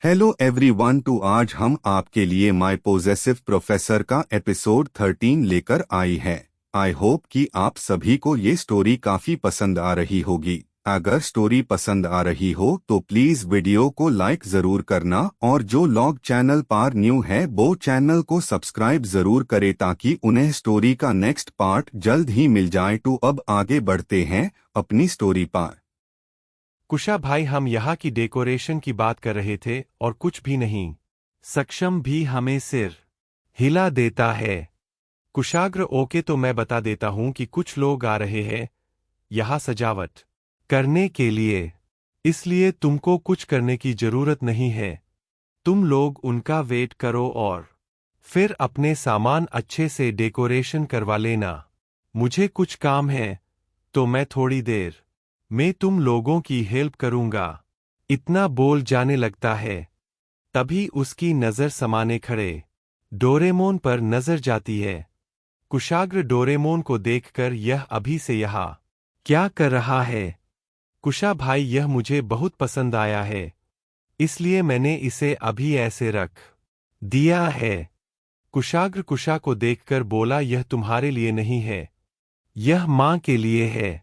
Hello everyone to आज हम आपके लिए माय पोजेसिव प्रोफेसर का एपिसोड 13 लेकर आई है। आई होप कि आप सभी को ये स्टोरी काफी पसंद आ रही होगी। अगर स्टोरी पसंद आ रही हो तो प्लीज वीडियो को लाइक जरूर करना और जो लोग चैनल पर न्यू है वो चैनल को सब्सक्राइब जरूर करे ताकि उन्हें स्टोरी का नेक्स्ट पार्ट जल्द ही मिल जाए। तो अब आगे बढ़ते हैं अपनी स्टोरी पर। कुशा भाई, हम यहाँ की डेकोरेशन की बात कर रहे थे और कुछ भी नहीं। सक्षम भी हमें सिर हिला देता है। कुशाग्र, ओके तो मैं बता देता हूँ कि कुछ लोग आ रहे हैं यहाँ सजावट करने के लिए, इसलिए तुमको कुछ करने की जरूरत नहीं है। तुम लोग उनका वेट करो और फिर अपने सामान अच्छे से डेकोरेशन करवा लेना। मुझे कुछ काम है तो मैं थोड़ी देर मैं तुम लोगों की हेल्प करूंगा। इतना बोल जाने लगता है, तभी उसकी नजर समाने खड़े डोरेमोन पर नजर जाती है। कुशाग्र डोरेमोन को देखकर यह अभी से यहाँ क्या कर रहा है? कुशा भाई, यह मुझे बहुत पसंद आया है, इसलिए मैंने इसे अभी ऐसे रख दिया है। कुशाग्र कुशा को देखकर बोला, यह तुम्हारे लिए नहीं है, यह माँ के लिए है।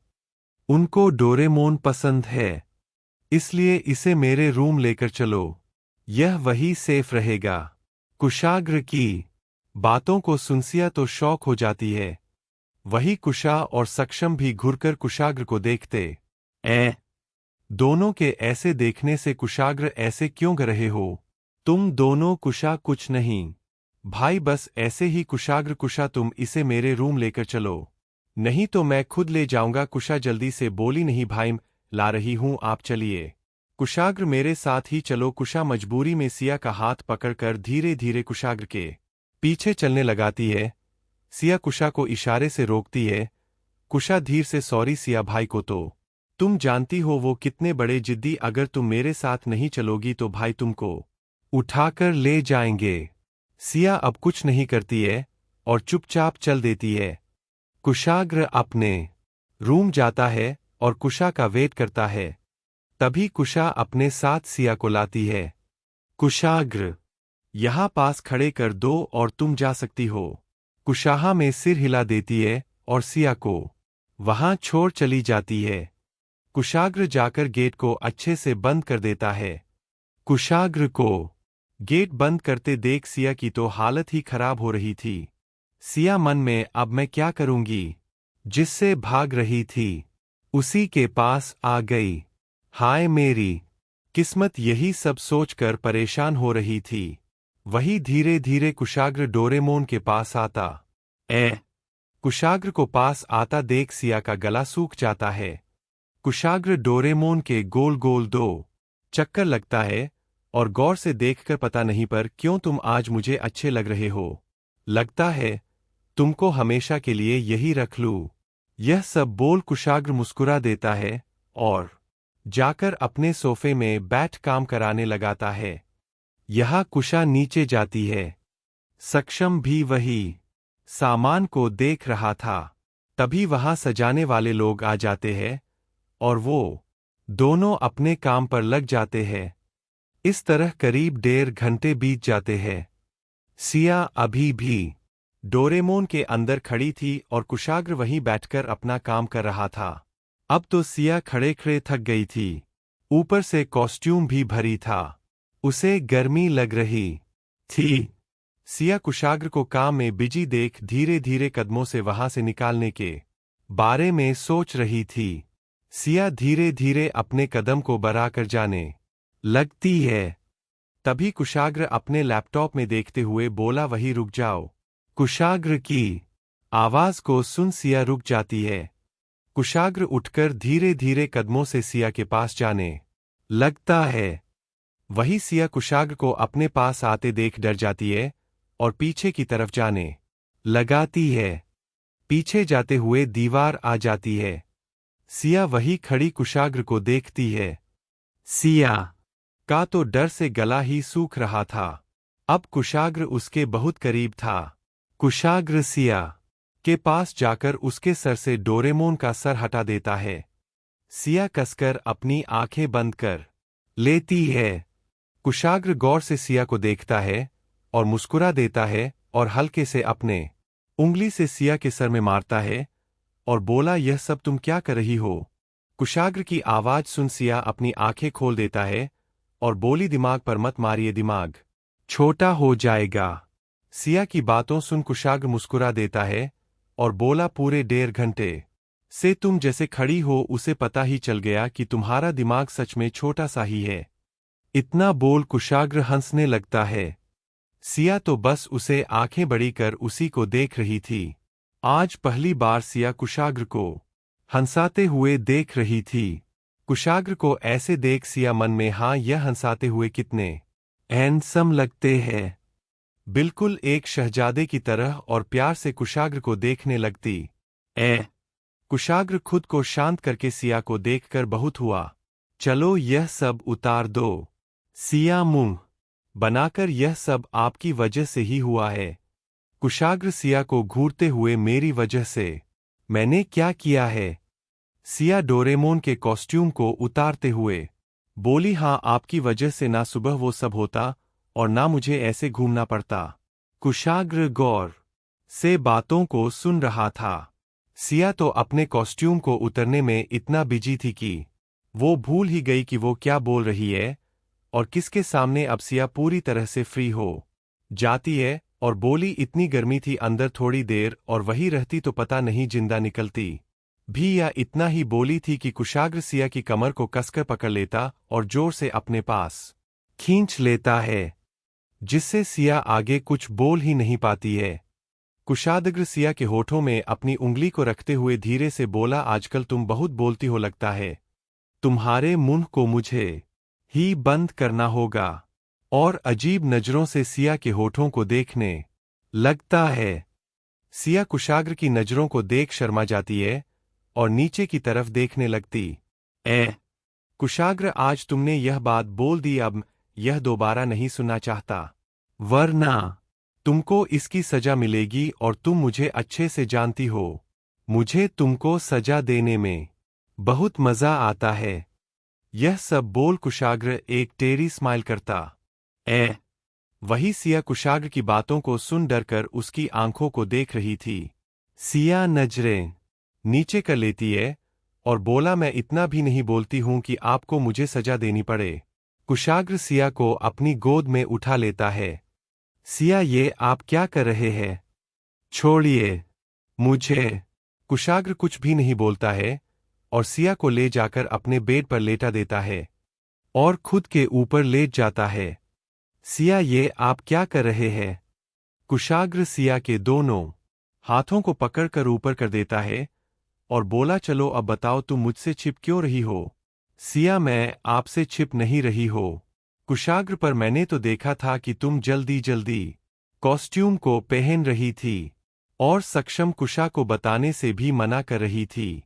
उनको डोरेमोन पसंद है, इसलिए इसे मेरे रूम लेकर चलो, यह वही सेफ रहेगा। कुशाग्र की बातों को सुनसिया तो शौक हो जाती है। वही कुशा और सक्षम भी घुरकर कुशाग्र को देखते। दोनों के ऐसे देखने से कुशाग्र, ऐसे क्यों कर रहे हो तुम दोनों? कुशा, कुछ नहीं भाई, बस ऐसे ही। कुशाग्र, कुशा तुम इसे मेरे रूम लेकर चलो, नहीं तो मैं खुद ले जाऊंगा। कुशा जल्दी से बोली, नहीं भाई, ला रही हूं, आप चलिए। कुशाग्र, मेरे साथ ही चलो। कुशा मजबूरी में सिया का हाथ पकड़कर धीरे धीरे कुशाग्र के पीछे चलने लगाती है। सिया कुशा को इशारे से रोकती है। कुशा धीर से, सॉरी सिया भाई को तो तुम जानती हो वो कितने बड़े जिद्दी, अगर तुम मेरे साथ नहीं चलोगी तो भाई तुमको उठाकर ले जाएंगे। सिया अब कुछ नहीं करती है और चुपचाप चल देती है। कुशाग्र अपने रूम जाता है और कुशा का वेट करता है। तभी कुशा अपने साथ सिया को लाती है। कुशाग्र, यहाँ पास खड़े कर दो और तुम जा सकती हो। कुशाहा में सिर हिला देती है और सिया को वहां छोड़ चली जाती है। कुशाग्र जाकर गेट को अच्छे से बंद कर देता है। कुशाग्र को गेट बंद करते देख सिया की तो हालत ही खराब हो रही थी। सिया मन में, अब मैं क्या करूंगी? जिससे भाग रही थी उसी के पास आ गई। हाय मेरी किस्मत, यही सब सोचकर परेशान हो रही थी। वही धीरे धीरे कुशाग्र डोरेमोन के पास आता। कुशाग्र को पास आता देख सिया का गला सूख जाता है। कुशाग्र डोरेमोन के गोल गोल दो चक्कर लगता है और गौर से देखकर, पता नहीं पर क्यों तुम आज मुझे अच्छे लग रहे हो। लगता है तुमको हमेशा के लिए यही रख लूं। यह सब बोल कुशाग्र मुस्कुरा देता है और जाकर अपने सोफे में बैठ काम कराने लगाता है। यहाँ कुशा नीचे जाती है। सक्षम भी वही सामान को देख रहा था। तभी वहां सजाने वाले लोग आ जाते हैं और वो दोनों अपने काम पर लग जाते हैं। इस तरह करीब 1.5 घंटे बीत जाते हैं। सिया अभी भी डोरेमोन के अंदर खड़ी थी और कुशाग्र वहीं बैठकर अपना काम कर रहा था। अब तो सिया खड़े खड़े थक गई थी, ऊपर से कॉस्ट्यूम भी भरी था, उसे गर्मी लग रही थी। सिया कुशाग्र को काम में बिजी देख धीरे धीरे कदमों से वहां से निकालने के बारे में सोच रही थी। सिया धीरे धीरे अपने कदम को बढ़ाकर जाने लगती है। तभी कुशाग्र अपने लैपटॉप में देखते हुए बोला, वही रुक जाओ। कुशाग्र की आवाज को सुन सिया रुक जाती है। कुशाग्र उठकर धीरे धीरे कदमों से सिया के पास जाने लगता है। वही सिया कुशाग्र को अपने पास आते देख डर जाती है और पीछे की तरफ जाने लगाती है। पीछे जाते हुए दीवार आ जाती है। सिया वही खड़ी कुशाग्र को देखती है। सिया का तो डर से गला ही सूख रहा था। अब कुशाग्र उसके बहुत करीब था। कुशाग्र सिया के पास जाकर उसके सर से डोरेमोन का सर हटा देता है। सिया कसकर अपनी आंखें बंद कर लेती है। कुशाग्र गौर से सिया को देखता है और मुस्कुरा देता है और हल्के से अपने उंगली से सिया के सर में मारता है और बोला, यह सब तुम क्या कर रही हो? कुशाग्र की आवाज सुन सिया अपनी आंखें खोल देता है और बोली, दिमाग पर मत मारिए, दिमाग छोटा हो जाएगा। सिया की बातों सुन कुशाग्र मुस्कुरा देता है और बोला, पूरे 1.5 घंटे से तुम जैसे खड़ी हो उसे पता ही चल गया कि तुम्हारा दिमाग सच में छोटा सा ही है। इतना बोल कुशाग्र हंसने लगता है। सिया तो बस उसे आंखें बड़ी कर उसी को देख रही थी। आज पहली बार सिया कुशाग्र को हंसाते हुए देख रही थी। कुशाग्र को ऐसे देख सिया मन में, हाँ, यह हंसाते हुए कितने हैंडसम लगते हैं, बिल्कुल एक शहजादे की तरह, और प्यार से कुशाग्र को देखने लगती। कुशाग्र खुद को शांत करके सिया को देखकर बहुत हुआ। चलो यह सब उतार दो। सिया मुंह बनाकर, यह सब आपकी वजह से ही हुआ है। कुशाग्र सिया को घूरते हुए, मेरी वजह से? मैंने क्या किया है? सिया डोरेमोन के कॉस्ट्यूम को उतारते हुए बोली, हाँ, आपकी वजह से ना सुबह वो सब होता और ना मुझे ऐसे घूमना पड़ता। कुशाग्र गौर से बातों को सुन रहा था। सिया तो अपने कॉस्ट्यूम को उतरने में इतना बिजी थी कि वो भूल ही गई कि वो क्या बोल रही है और किसके सामने। अब सिया पूरी तरह से फ्री हो जाती है और बोली, इतनी गर्मी थी अंदर, थोड़ी देर और वही रहती तो पता नहीं जिंदा निकलती भी, या इतना ही बोली थी कि कुशाग्र सिया की कमर को कसकर पकड़ लेता और जोर से अपने पास खींच लेता है, जिससे सिया आगे कुछ बोल ही नहीं पाती है। कुशाग्र सिया के होठों में अपनी उंगली को रखते हुए धीरे से बोला, आजकल तुम बहुत बोलती हो लगता है, तुम्हारे मुंह को मुझे ही बंद करना होगा। और अजीब नजरों से सिया के होठों को देखने लगता है। सिया कुशाग्र की नजरों को देख शर्मा जाती है और नीचे की तरफ देखने लगती। कुशाग्र, आज तुमने यह बात बोल दी, अब यह दोबारा नहीं सुनना चाहता, वरना तुमको इसकी सजा मिलेगी और तुम मुझे अच्छे से जानती हो, मुझे तुमको सजा देने में बहुत मजा आता है। यह सब बोल कुशाग्र एक टेढ़ी स्माइल करता। वही सिया कुशाग्र की बातों को सुन डरकर उसकी आंखों को देख रही थी। सिया नजरें नीचे कर लेती है और बोला, मैं इतना भी नहीं बोलती हूं कि आपको मुझे सजा देनी पड़े। कुशाग्र सिया को अपनी गोद में उठा लेता है। सिया, ये आप क्या कर रहे हैं? छोड़िए मुझे। कुशाग्र कुछ भी नहीं बोलता है और सिया को ले जाकर अपने बेड पर लेटा देता है और खुद के ऊपर लेट जाता है। सिया, ये आप क्या कर रहे हैं? कुशाग्र सिया के दोनों हाथों को पकड़कर ऊपर कर देता है और बोला, चलो अब बताओ, तुम मुझसे छिप क्यों रही हो? सिया, मैं आपसे छिप नहीं रही हो। कुशाग्र, पर मैंने तो देखा था कि तुम जल्दी जल्दी कॉस्ट्यूम को पहन रही थी और सक्षम कुशा को बताने से भी मना कर रही थी।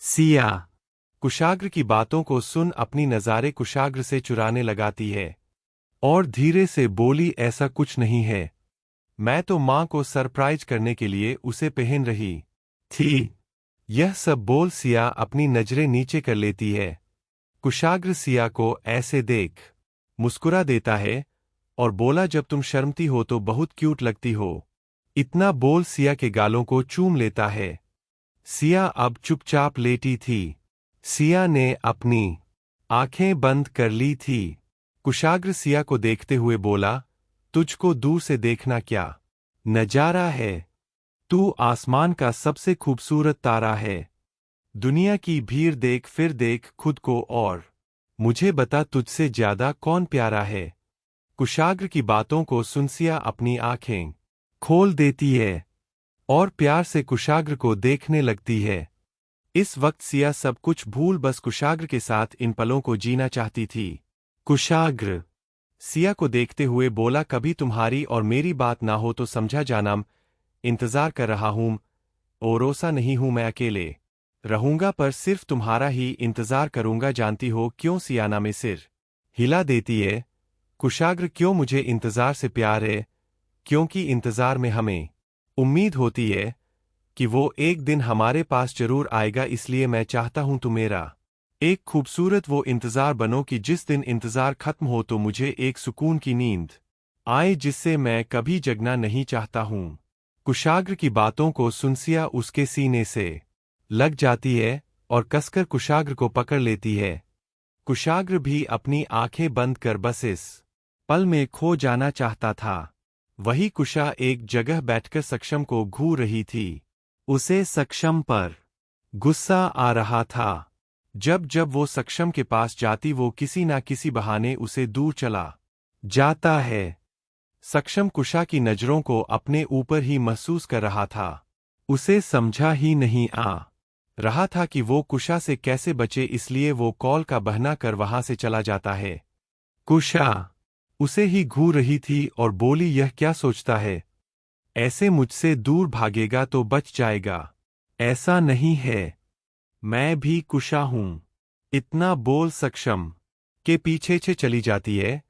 सिया कुशाग्र की बातों को सुन अपनी नज़ारे कुशाग्र से चुराने लगाती है और धीरे से बोली, ऐसा कुछ नहीं है, मैं तो मां को सरप्राइज करने के लिए उसे पहन रही थी। यह सब बोल सिया अपनी नजरें नीचे कर लेती है। कुशाग्र सिया को ऐसे देख मुस्कुरा देता है और बोला, जब तुम शर्मती हो तो बहुत क्यूट लगती हो। इतना बोल सिया के गालों को चूम लेता है। सिया अब चुपचाप लेटी थी। सिया ने अपनी आंखें बंद कर ली थी। कुशाग्र सिया को देखते हुए बोला, तुझको दूर से देखना क्या नजारा है? तू आसमान का सबसे खूबसूरत तारा है। दुनिया की भीड़ देख, फिर देख खुद को और मुझे बता, तुझसे ज्यादा कौन प्यारा है? कुशाग्र की बातों को सुन सिया अपनी आंखें खोल देती है और प्यार से कुशाग्र को देखने लगती है। इस वक्त सिया सब कुछ भूल बस कुशाग्र के साथ इन पलों को जीना चाहती थी। कुशाग्र सिया को देखते हुए बोला, कभी तुम्हारी और मेरी बात ना हो तो समझा जाना, इंतजार कर रहा हूं, ओरोसा नहीं हूं, मैं अकेले रहूंगा पर सिर्फ तुम्हारा ही इंतजार करूंगा, जानती हो क्यों? सियाना में सिर हिला देती है। कुशाग्र, क्यों? मुझे इंतजार से प्यार है, क्योंकि इंतजार में हमें उम्मीद होती है कि वो एक दिन हमारे पास जरूर आएगा, इसलिए मैं चाहता हूं तू मेरा एक खूबसूरत वो इंतजार बनो कि जिस दिन इंतजार खत्म हो तो मुझे एक सुकून की नींद आए जिससे मैं कभी जगना नहीं चाहता हूँ। कुशाग्र की बातों को सुन सिया उसके सीने से लग जाती है और कसकर कुशाग्र को पकड़ लेती है। कुशाग्र भी अपनी आंखें बंद कर बस इस पल में खो जाना चाहता था। वही कुशा एक जगह बैठकर सक्षम को घूर रही थी। उसे सक्षम पर गुस्सा आ रहा था। जब जब वो सक्षम के पास जाती वो किसी ना किसी बहाने उसे दूर चला जाता है। सक्षम कुशा की नजरों को अपने ऊपर ही महसूस कर रहा था। उसे समझा ही नहीं आ रहा था कि वो कुशा से कैसे बचे, इसलिए वो कॉल का बहाना कर वहां से चला जाता है। कुशा उसे ही घूर रही थी और बोली, यह क्या सोचता है? ऐसे मुझसे दूर भागेगा तो बच जाएगा। ऐसा नहीं है, मैं भी कुशा हूं। इतना बोल सक्षम के पीछे से चली जाती है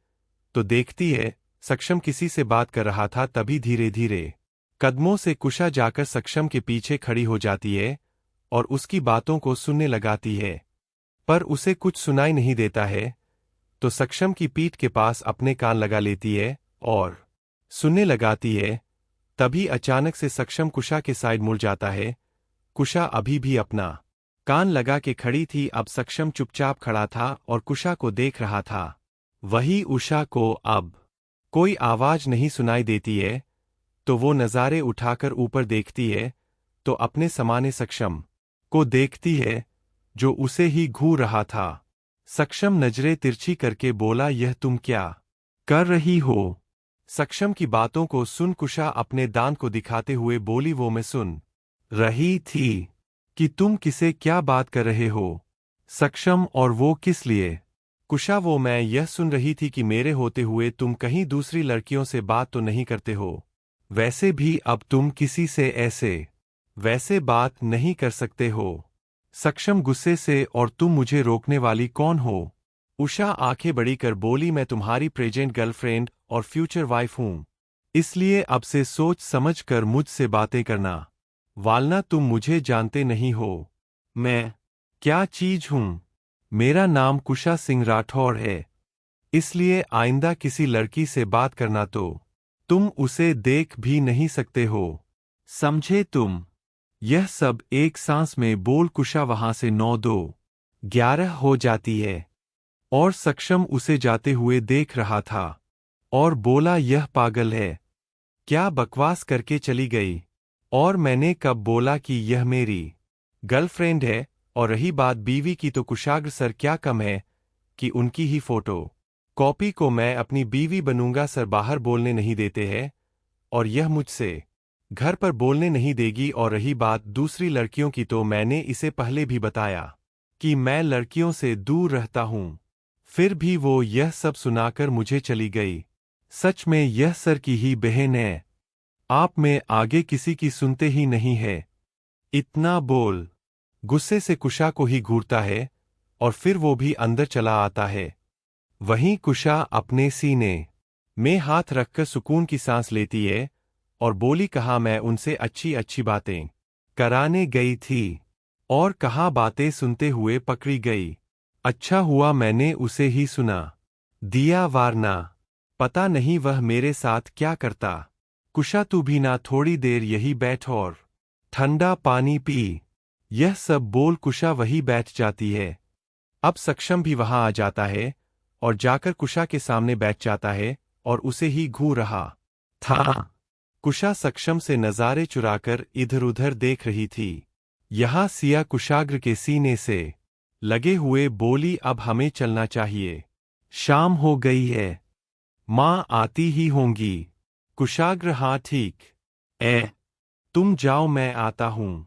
तो देखती है सक्षम किसी से बात कर रहा था। तभी धीरे धीरे कदमों से कुशा जाकर सक्षम के पीछे खड़ी हो जाती है और उसकी बातों को सुनने लगाती है, पर उसे कुछ सुनाई नहीं देता है। तो सक्षम की पीठ के पास अपने कान लगा लेती है और सुनने लगाती है। तभी अचानक से सक्षम कुशा के साइड मुड़ जाता है। कुशा अभी भी अपना कान लगा के खड़ी थी। अब सक्षम चुपचाप खड़ा था और कुशा को देख रहा था। वही उषा को अब कोई आवाज नहीं सुनाई देती है तो वो नज़ारे उठाकर ऊपर देखती है तो अपने समाने सक्षम को देखती है जो उसे ही घूर रहा था। सक्षम नजरें तिरछी करके बोला, यह तुम क्या कर रही हो? सक्षम की बातों को सुन कुशा अपने दांत को दिखाते हुए बोली, वो मैं सुन रही थी कि तुम किसे क्या बात कर रहे हो। सक्षम, और वो किस लिए? कुशा, वो मैं यह सुन रही थी कि मेरे होते हुए तुम कहीं दूसरी लड़कियों से बात तो नहीं करते हो। वैसे भी अब तुम किसी से ऐसे वैसे बात नहीं कर सकते हो। सक्षम गुस्से से, और तुम मुझे रोकने वाली कौन हो? उषा आंखें बड़ी कर बोली, मैं तुम्हारी प्रेजेंट गर्लफ्रेंड और फ्यूचर वाइफ हूं। इसलिए अब से सोच समझ कर मुझसे बातें करना। वालना, तुम मुझे जानते नहीं हो। मैं क्या चीज हूं? मेरा नाम कुशा सिंह राठौर है। इसलिए आइंदा किसी लड़की से बात करना तो तुम उसे देख भी नहीं सकते हो, समझे तुम? यह सब एक सांस में बोल कुशा वहां से 9-2-11 हो जाती है और सक्षम उसे जाते हुए देख रहा था और बोला, यह पागल है क्या, बकवास करके चली गई? और मैंने कब बोला कि यह मेरी गर्लफ्रेंड है? और रही बात बीवी की तो कुशाग्र सर क्या कम है कि उनकी ही फोटो कॉपी को मैं अपनी बीवी बनूंगा। सर बाहर बोलने नहीं देते हैं और यह मुझसे घर पर बोलने नहीं देगी। और रही बात दूसरी लड़कियों की तो मैंने इसे पहले भी बताया कि मैं लड़कियों से दूर रहता हूं। फिर भी वो यह सब सुनाकर मुझे चली गई। सच में यह सर की ही बहन है। आप में आगे किसी की सुनते ही नहीं है। इतना बोल गुस्से से कुशा को ही घूरता है और फिर वो भी अंदर चला आता है। वहीं कुशा अपने सीने में हाथ रखकर सुकून की सांस लेती है और बोली, कहा मैं उनसे अच्छी अच्छी बातें कराने गई थी और कहा बातें सुनते हुए पकड़ी गई। अच्छा हुआ मैंने उसे ही सुना दिया, वारना पता नहीं वह मेरे साथ क्या करता। कुशा, तू भी ना थोड़ी देर यही बैठ और ठंडा पानी पी। यह सब बोल कुशा वही बैठ जाती है। अब सक्षम भी वहां आ जाता है और जाकर कुशा के सामने बैठ जाता है और उसे ही घूर रहा था। कुशा सक्षम से नज़ारे चुराकर इधर उधर देख रही थी। यहाँ सिया कुशाग्र के सीने से लगे हुए बोली, अब हमें चलना चाहिए, शाम हो गई है, माँ आती ही होंगी। कुशाग्र, हाँ ठीक है, तुम जाओ मैं आता हूं।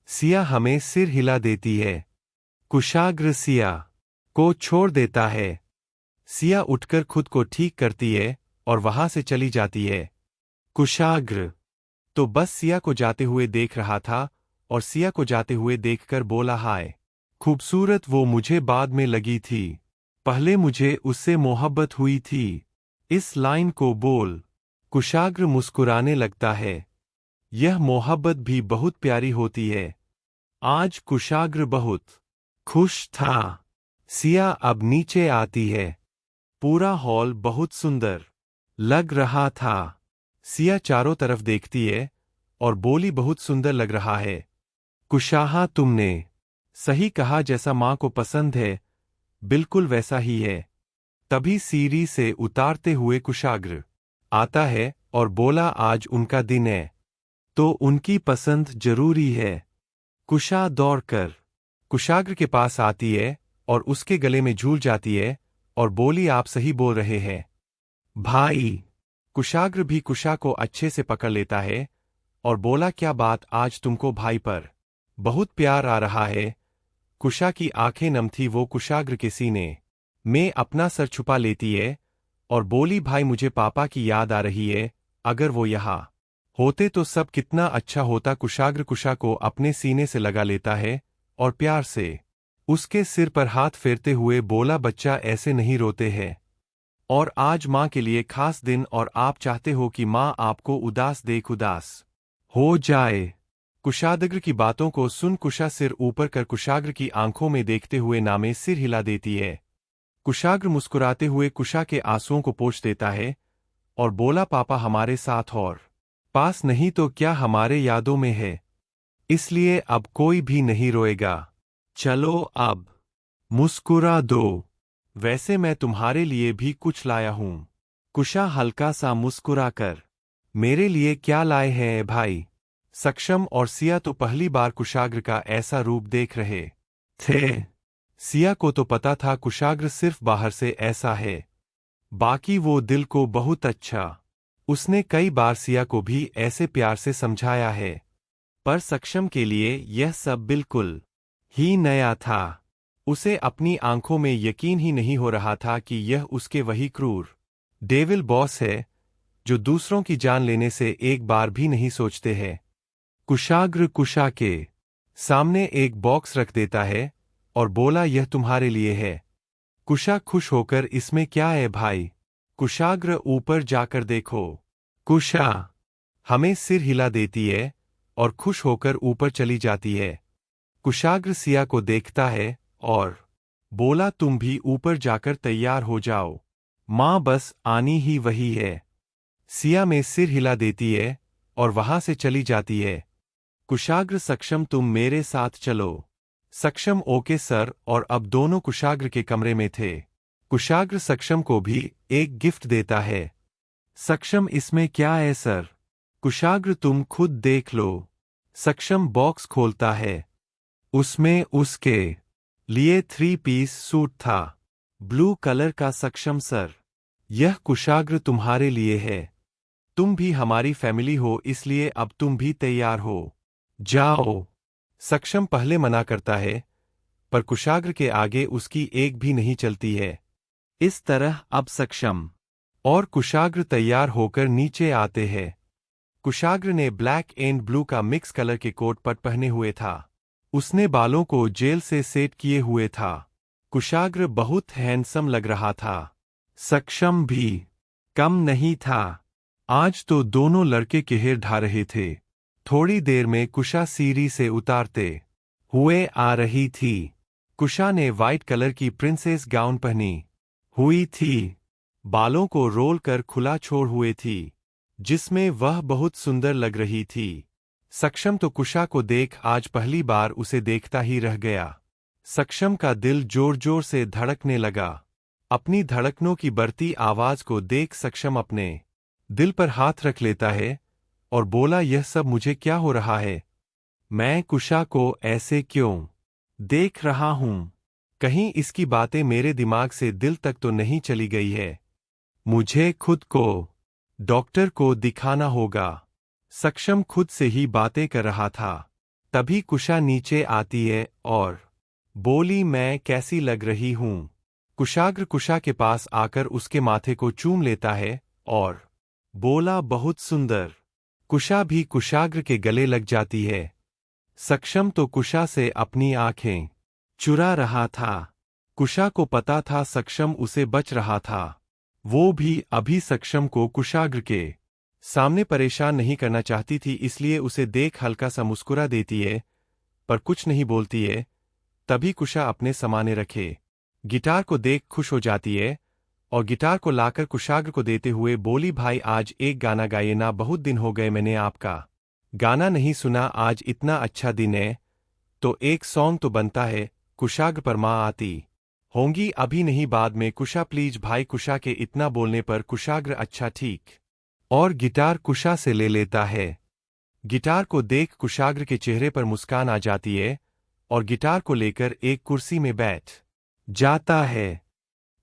सिया हमें सिर हिला देती है। कुशाग्र सिया को छोड़ देता है। सिया उठकर खुद को ठीक करती है और वहां से चली जाती है। कुशाग्र तो बस सिया को जाते हुए देख रहा था और सिया को जाते हुए देखकर बोला, हाय खूबसूरत, वो मुझे बाद में लगी थी, पहले मुझे उससे मोहब्बत हुई थी। इस लाइन को बोल कुशाग्र मुस्कुराने लगता है। यह मोहब्बत भी बहुत प्यारी होती है। आज कुशाग्र बहुत खुश था। सिया अब नीचे आती है। पूरा हॉल बहुत सुंदर लग रहा था। सिया चारों तरफ देखती है और बोली, बहुत सुंदर लग रहा है। कुशाहा, तुमने सही कहा, जैसा माँ को पसंद है बिल्कुल वैसा ही है। तभी सीढ़ी से उतारते हुए कुशाग्र आता है और बोला, आज उनका दिन है तो उनकी पसंद जरूरी है। कुशा दौड़कर कुशाग्र के पास आती है और उसके गले में झूल जाती है और बोली, आप सही बोल रहे हैं भाई। कुशाग्र भी कुशा को अच्छे से पकड़ लेता है और बोला, क्या बात, आज तुमको भाई पर बहुत प्यार आ रहा है। कुशा की आंखें नम थी, वो कुशाग्र के सीने में अपना सर छुपा लेती है और बोली, भाई मुझे पापा की याद आ रही है, अगर वो यहाँ होते तो सब कितना अच्छा होता। कुशाग्र कुशा को अपने सीने से लगा लेता है और प्यार से उसके सिर पर हाथ फेरते हुए बोला, बच्चा ऐसे नहीं रोते हैं, और आज माँ के लिए खास दिन और आप चाहते हो कि माँ आपको उदास देख उदास हो जाए। कुशाग्र की बातों को सुन कुशा सिर ऊपर कर कुशाग्र की आंखों में देखते हुए नामे सिर हिला देती है। कुशाग्र मुस्कुराते हुए कुशा के आंसुओं को पोंछ देता है और बोला, पापा हमारे साथ और पास नहीं तो क्या हमारे यादों में है, इसलिए अब कोई भी नहीं रोएगा। चलो अब मुस्कुरा दो, वैसे मैं तुम्हारे लिए भी कुछ लाया हूं। कुशा हल्का सा मुस्कुराकर, मेरे लिए क्या लाए हैं भाई? सक्षम और सिया तो पहली बार कुशाग्र का ऐसा रूप देख रहे थे। सिया को तो पता था कुशाग्र सिर्फ बाहर से ऐसा है, बाकी वो दिल को बहुत अच्छा। उसने कई बार सिया को भी ऐसे प्यार से समझाया है, पर सक्षम के लिए यह सब बिल्कुल ही नया था। उसे अपनी आंखों में यकीन ही नहीं हो रहा था कि यह उसके वही क्रूर डेविल बॉस है जो दूसरों की जान लेने से एक बार भी नहीं सोचते हैं। कुशाग्र कुशा के सामने एक बॉक्स रख देता है और बोला, यह तुम्हारे लिए है। कुशा खुश होकर, इसमें क्या है भाई? कुशाग्र, ऊपर जाकर देखो। कुशा हमें सिर हिला देती है और खुश होकर ऊपर चली जाती है। कुशाग्र सिया को देखता है और बोला, तुम भी ऊपर जाकर तैयार हो जाओ, माँ बस आनी ही वही है। सिया में सिर हिला देती है और वहां से चली जाती है। कुशाग्र, सक्षम तुम मेरे साथ चलो। सक्षम, ओके सर, और अब दोनों कुशाग्र के कमरे में थे। कुशाग्र सक्षम को भी एक गिफ्ट देता है। सक्षम, इसमें क्या है सर? कुशाग्र, तुम खुद देख लो। सक्षम बॉक्स खोलता है। उसमें उसके लिए 3 पीस सूट था, ब्लू कलर का। सक्षम, सर यह कुशाग्र तुम्हारे लिए है। तुम भी हमारी फैमिली हो, इसलिए अब तुम भी तैयार हो जाओ। सक्षम पहले मना करता है, पर कुशाग्र के आगे उसकी एक भी नहीं चलती है। इस तरह अब सक्षम और कुशाग्र तैयार होकर नीचे आते हैं। कुशाग्र ने ब्लैक एंड ब्लू का मिक्स कलर के कोट पट पहने हुए था। उसने बालों को जेल से सेट किए हुए था। कुशाग्र बहुत हैंडसम लग रहा था। सक्षम भी कम नहीं था। आज तो दोनों लड़के कहर ढा रहे थे। थोड़ी देर में कुशा सीढ़ी से उतारते हुए आ रही थी। कुशा ने वाइट कलर की प्रिंसेस गाउन पहनी हुई थी, बालों को रोल कर खुला छोड़ हुए थी, जिसमें वह बहुत सुंदर लग रही थी। सक्षम तो कुशा को देख आज पहली बार उसे देखता ही रह गया। सक्षम का दिल जोर जोर से धड़कने लगा। अपनी धड़कनों की बढ़ती आवाज को देख सक्षम अपने दिल पर हाथ रख लेता है और बोला, यह सब मुझे क्या हो रहा है? मैं कुशा को ऐसे क्यों देख रहा हूं? कहीं इसकी बातें मेरे दिमाग से दिल तक तो नहीं चली गई है। मुझे खुद को डॉक्टर को दिखाना होगा। सक्षम खुद से ही बातें कर रहा था। तभी कुशा नीचे आती है और बोली, मैं कैसी लग रही हूं? कुशाग्र कुशा के पास आकर उसके माथे को चूम लेता है और बोला, बहुत सुंदर। कुशा भी कुशाग्र के गले लग जाती है। सक्षम तो कुशा से अपनी आंखें चुरा रहा था। कुशा को पता था सक्षम उसे बच रहा था। वो भी अभी सक्षम को कुशाग्र के सामने परेशान नहीं करना चाहती थी, इसलिए उसे देख हल्का सा मुस्कुरा देती है, पर कुछ नहीं बोलती है। तभी कुशा अपने समाने रखे गिटार को देख खुश हो जाती है और गिटार को लाकर कुशाग्र को देते हुए बोली, भाई आज एक गाना गाइए ना, बहुत दिन हो गए मैंने आपका गाना नहीं सुना, आज इतना अच्छा दिन है तो एक सॉन्ग तो बनता है। कुशाग्र पर माँ आती होंगी अभी नहीं बाद में, कुशा प्लीज भाई। कुशा के इतना बोलने पर कुशाग्र अच्छा ठीक और गिटार कुशा से ले लेता है। गिटार को देख कुशाग्र के चेहरे पर मुस्कान आ जाती है और गिटार को लेकर एक कुर्सी में बैठ जाता है।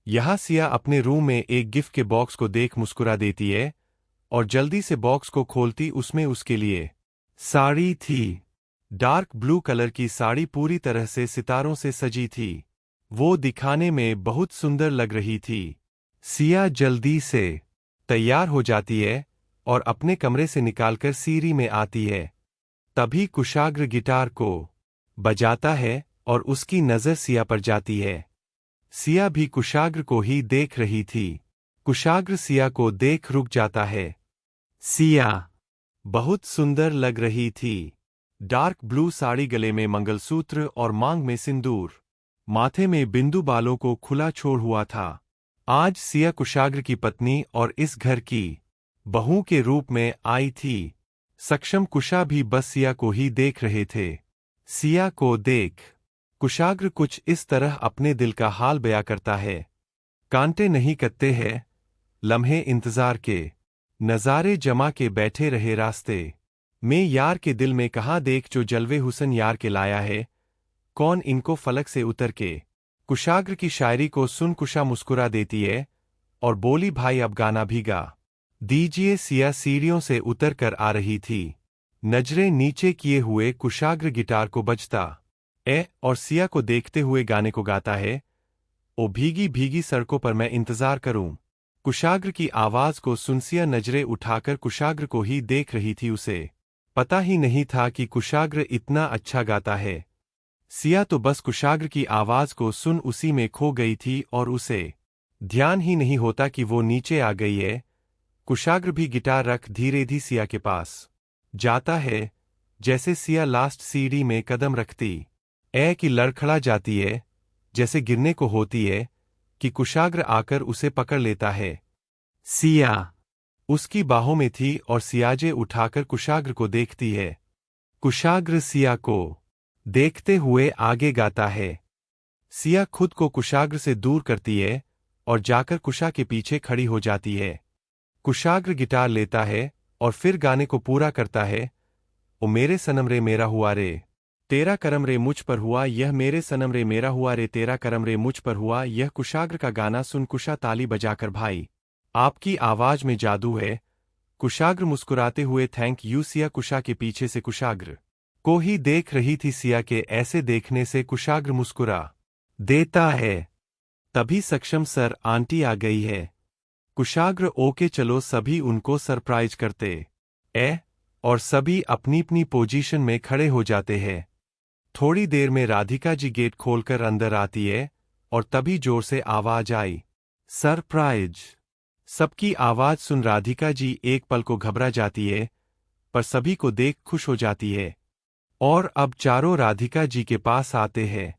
यहाँ सिया अपने रूम में एक गिफ्ट के बॉक्स को देख मुस्कुरा देती है और जल्दी से बॉक्स को खोलती, उसमें उसके लिए साड़ी थी। डार्क ब्लू कलर की साड़ी पूरी तरह से सितारों से सजी थी। वो दिखाने में बहुत सुंदर लग रही थी। सिया जल्दी से तैयार हो जाती है और अपने कमरे से निकालकर सीढ़ी में आती है। तभी कुशाग्र गिटार को बजाता है और उसकी नज़र सिया पर जाती है। सिया भी कुशाग्र को ही देख रही थी। कुशाग्र सिया को देख रुक जाता है। सिया बहुत सुंदर लग रही थी। डार्क ब्लू साड़ी, गले में मंगलसूत्र और मांग में सिंदूर, माथे में बिंदु, बालों को खुला छोड़ हुआ था। आज सिया कुशाग्र की पत्नी और इस घर की बहू के रूप में आई थी। सक्षम कुशा भी बस सिया को ही देख रहे थे। सिया को देख कुशाग्र कुछ इस तरह अपने दिल का हाल बयां करता है। कांटे नहीं कटते हैं, लम्हे इंतजार के, नज़ारे जमा के बैठे रहे रास्ते में, यार के दिल में कहाँ देख जो जलवे हुसन यार के लाया है, कौन इनको फलक से उतर के। कुशाग्र की शायरी को सुन कुशा मुस्कुरा देती है और बोली, भाई अब गाना भी गा दीजिए। सिया सीढ़ियों से उतर कर आ रही थी, नजरें नीचे किए हुए कुशाग्र गिटार को बजता और सिया को देखते हुए गाने को गाता है। ओ भीगी भीगी सड़कों पर मैं इंतजार करूं। कुशाग्र की आवाज को सुन सिया नजरें उठाकर कुशाग्र को ही देख रही थी। उसे पता ही नहीं था कि कुशाग्र इतना अच्छा गाता है। सिया तो बस कुशाग्र की आवाज को सुन उसी में खो गई थी और उसे ध्यान ही नहीं होता कि वो नीचे आ गई है। कुशाग्र भी गिटार रख धीरे धीरे सिया के पास जाता है। जैसे सिया लास्ट सीढ़ी में कदम रखती की लड़खड़ा जाती है, जैसे गिरने को होती है कि कुशाग्र आकर उसे पकड़ लेता है। सिया उसकी बाहों में थी और सियाजे उठाकर कुशाग्र को देखती है। कुशाग्र सिया को देखते हुए आगे गाता है। सिया खुद को कुशाग्र से दूर करती है और जाकर कुशा के पीछे खड़ी हो जाती है। कुशाग्र गिटार लेता है और फिर गाने को पूरा करता है। ओ मेरे सनम रे मेरा हुआ रे, तेरा करम रे मुझ पर हुआ यह, मेरे सनम रे मेरा हुआ रे, तेरा करम रे मुझ पर हुआ यह। कुशाग्र का गाना सुन कुशा ताली बजाकर, भाई आपकी आवाज में जादू है। कुशाग्र मुस्कुराते हुए थैंक यू। सिया कुशा के पीछे से कुशाग्र को ही देख रही थी। सिया के ऐसे देखने से कुशाग्र मुस्कुरा देता है। तभी सक्षम सर आंटी आ गई है। कुशाग्र ओके चलो, सभी उनको सरप्राइज करते और सभी अपनी अपनी पोजीशन में खड़े हो जाते हैं। थोड़ी देर में राधिका जी गेट खोलकर अंदर आती है और तभी जोर से आवाज आई, सरप्राइज। सबकी आवाज सुन राधिका जी एक पल को घबरा जाती है, पर सभी को देख खुश हो जाती है और अब चारों राधिका जी के पास आते हैं।